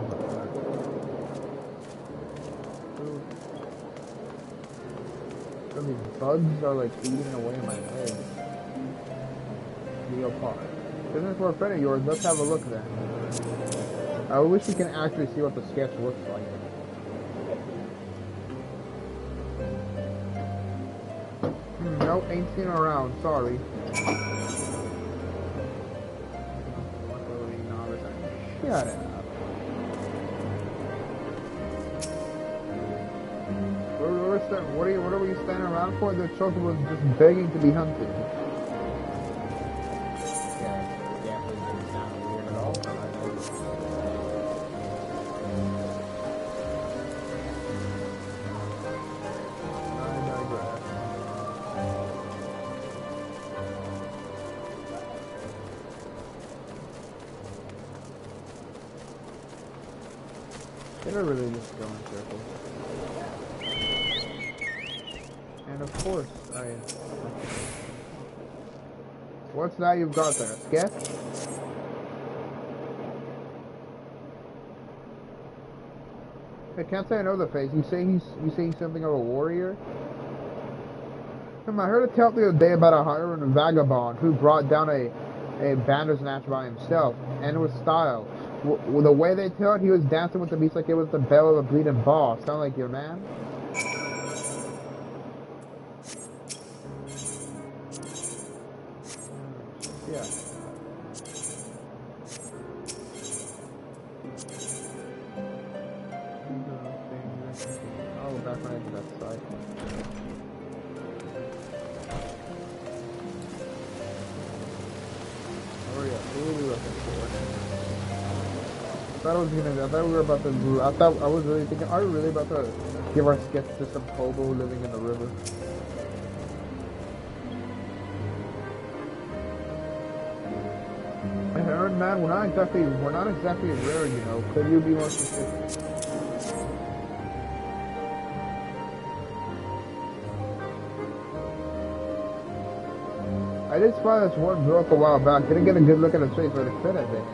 These bugs are like eating away my legs. Real part. Business for a friend of yours, let's have a look then. I wish you can actually see what the sketch looks like. Nope, ain't seen around, sorry. Shut up. What are we standing around for? The choker was just begging to be hunted. Yeah, definitely doesn't sound weird at all. They're really just going in circles. And of course, what's that you've got there? Sketch? I can't say I know the face. You say he's something of a warrior? I heard a tale the other day about a hiring vagabond who brought down a bandersnatch by himself, and with style. The way they tell it, he was dancing with the beast like it was the bell of a bleeding ball. Sound like your man? Yeah. Oh, back when I did that side. Oh yeah, who are we looking for? I was really thinking, are we really about to give our sketch to some hobo living in the river? Aaron, man, we're not exactly rare, you know. Could you be more specific? I did spy this one broke a while back. Didn't get a good look at his face, but it fit, I think.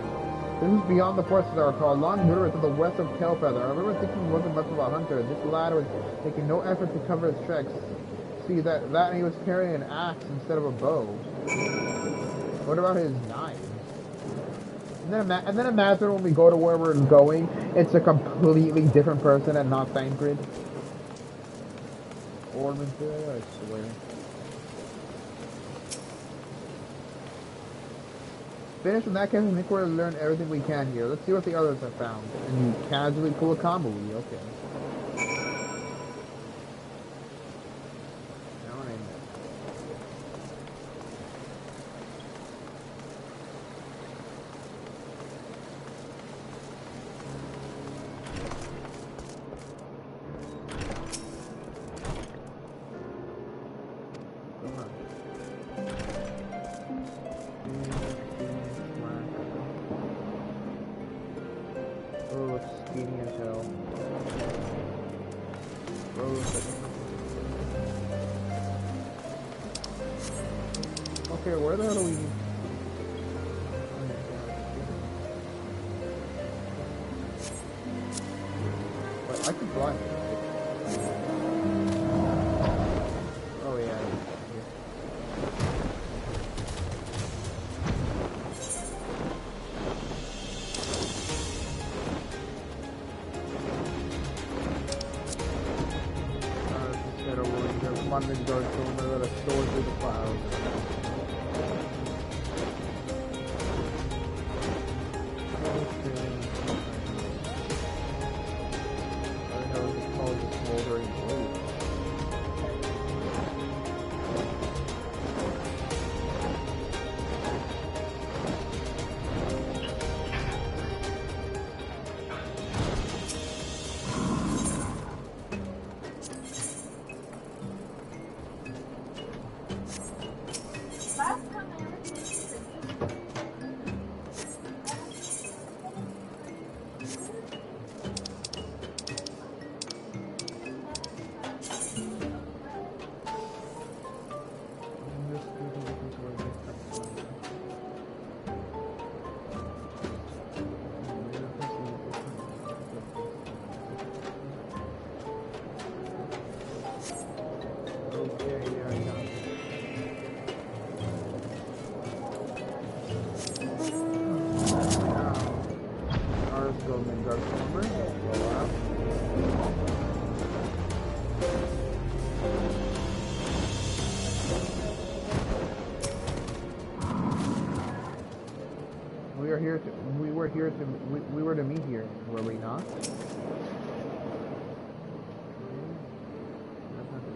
This is beyond the forest, as I recall. A long river to the west of Tailfeather. I remember thinking he wasn't much of a hunter. This lad was making no effort to cover his tracks. See, that he was carrying an axe instead of a bow. What about his knives? And then imagine when we go to where we're going, it's a completely different person and not Thancred. Ormond, I swear. Finish in that case, I think we're going to learn everything we can here. Let's see what the others have found. And you casually pull a combo, okay. Okay, where the hell are we? Wait, I can fly. Oh yeah. Come on, Ishgardian, so we're gonna soar through the clouds. We were to meet here, were we not?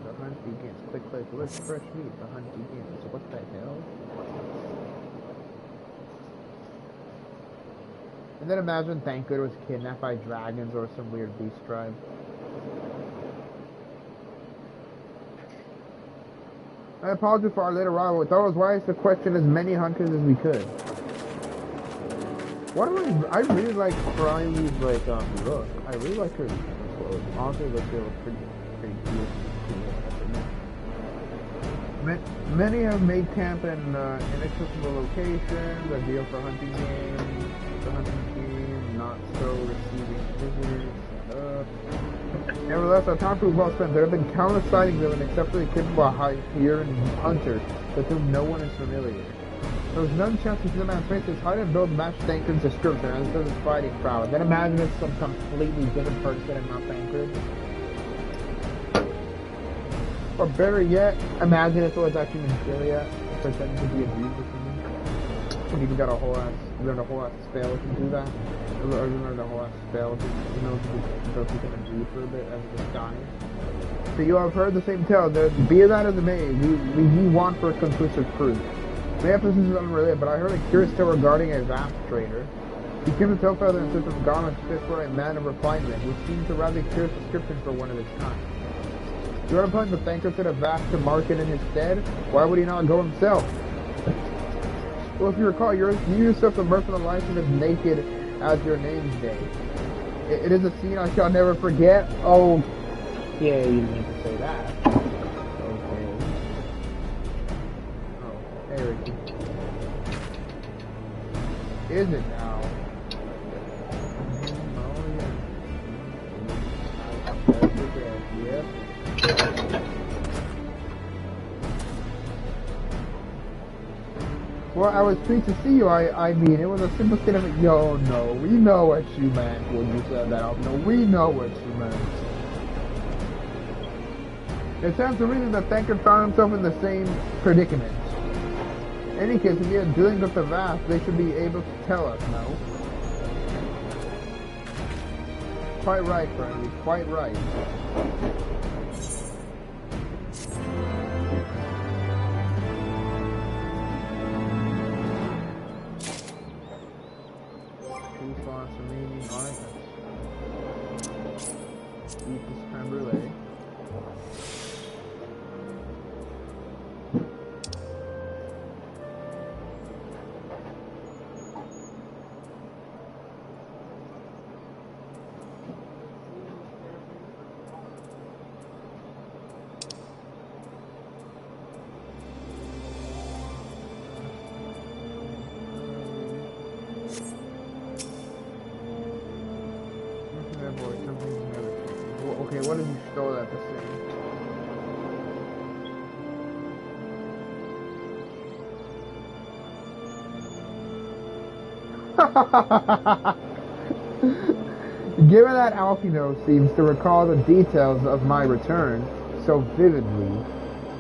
The hunt begins. Click. Where's fresh meat? The hunt begins. What the hell? And then imagine Thancred was kidnapped by dragons or some weird beast tribe. I apologize for our late arrival. We thought it was wise to question as many hunters as we could. What do I really like Riley's like look. I really like her clothes. Honestly, they look pretty cute. Many have made camp in inaccessible locations, ideal for hunting game, not so receiving visitors. Nevertheless, our time proved well spent. There have been countless sightings of an exceptionally capable here hunter with whom no one is familiar. There was no chance to see the man's face. His height and build matched Thancred's description, as does his fighting prowess. Then imagine it's some completely different person and not Thancred. Or better yet, imagine if it was actually Manchilia pretending to be a dude or something. And even got learned a whole ass spell to do that. Or learned a whole ass spell to, to become a dude for a bit as a disguise. So you have heard the same tale. Be that as it may, we want for conclusive proof. Mayhap this is unrelated, but I heard a curious tale regarding a vast trader. He came to tell further and said of garments fit for a man of refinement, which seemed to rather curious description for one of his kind. You are implying that Thancred said a vast to market in his stead? Why would he not go himself? Well, if you recall, you yourself immersed in the life of as naked as your name's day. It is a scene I shall never forget. Oh, yeah, you didn't need to say that. Okay. Oh, hey, Ricky. Is it now? Oh, yeah. Yep. Well, I was pleased to see you. I mean, it was a simple statement. Yo, no, we know what you meant when you said that. No, we know what you meant. It stands to reason that Thancred found himself in the same predicament. In any case, if he had dealing with the vast, they should be able to tell us, no? Quite right, friendly. Quite right. Okay, what did you stole that to say? Given that Alfino seems to recall the details of my return so vividly,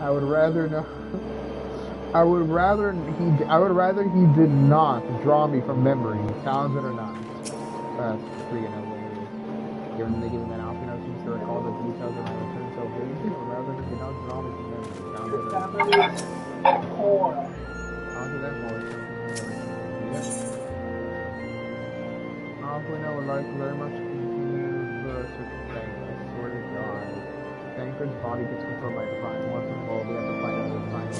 I would rather he did not draw me from memory, sounds it or not. That's freaking hilarious. Given that Alfino seems to recall the details of my return so vividly, I would rather he did not draw me from memory, sounds it or not. Onto that voice. Alfino would like very much to continue the search for Thancred. I swear to God. Thancred's body gets controlled by crime. Once involved, we have to fight out the crime.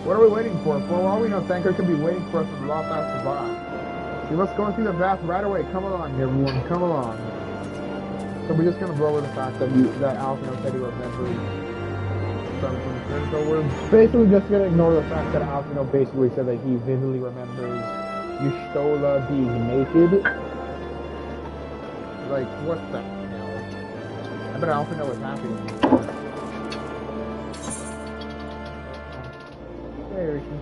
What are we waiting for? For all we know, Thancred could be waiting for us with Lost Ass to buy. We must go and see the vast right away. Come along, everyone. Come along. So we're just gonna blow over the fact that Alfino said he remembered something. So we're basically just gonna ignore the fact that Alfino basically said that he vividly remembers Y'shtola being naked. Like, what's that? You know? I bet Alfino was happy with me. Hey, Ricky.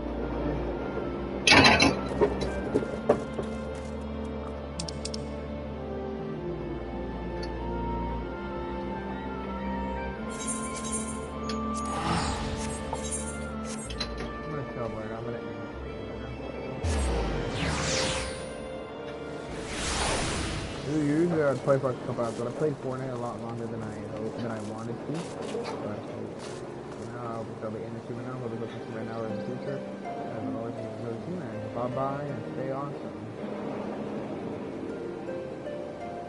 Usually I'd play for a couple hours, but I played Fortnite a lot longer than I wanted to. But now I'll be ending it now. We'll be looking to right now in the future. As always, bye bye and stay awesome.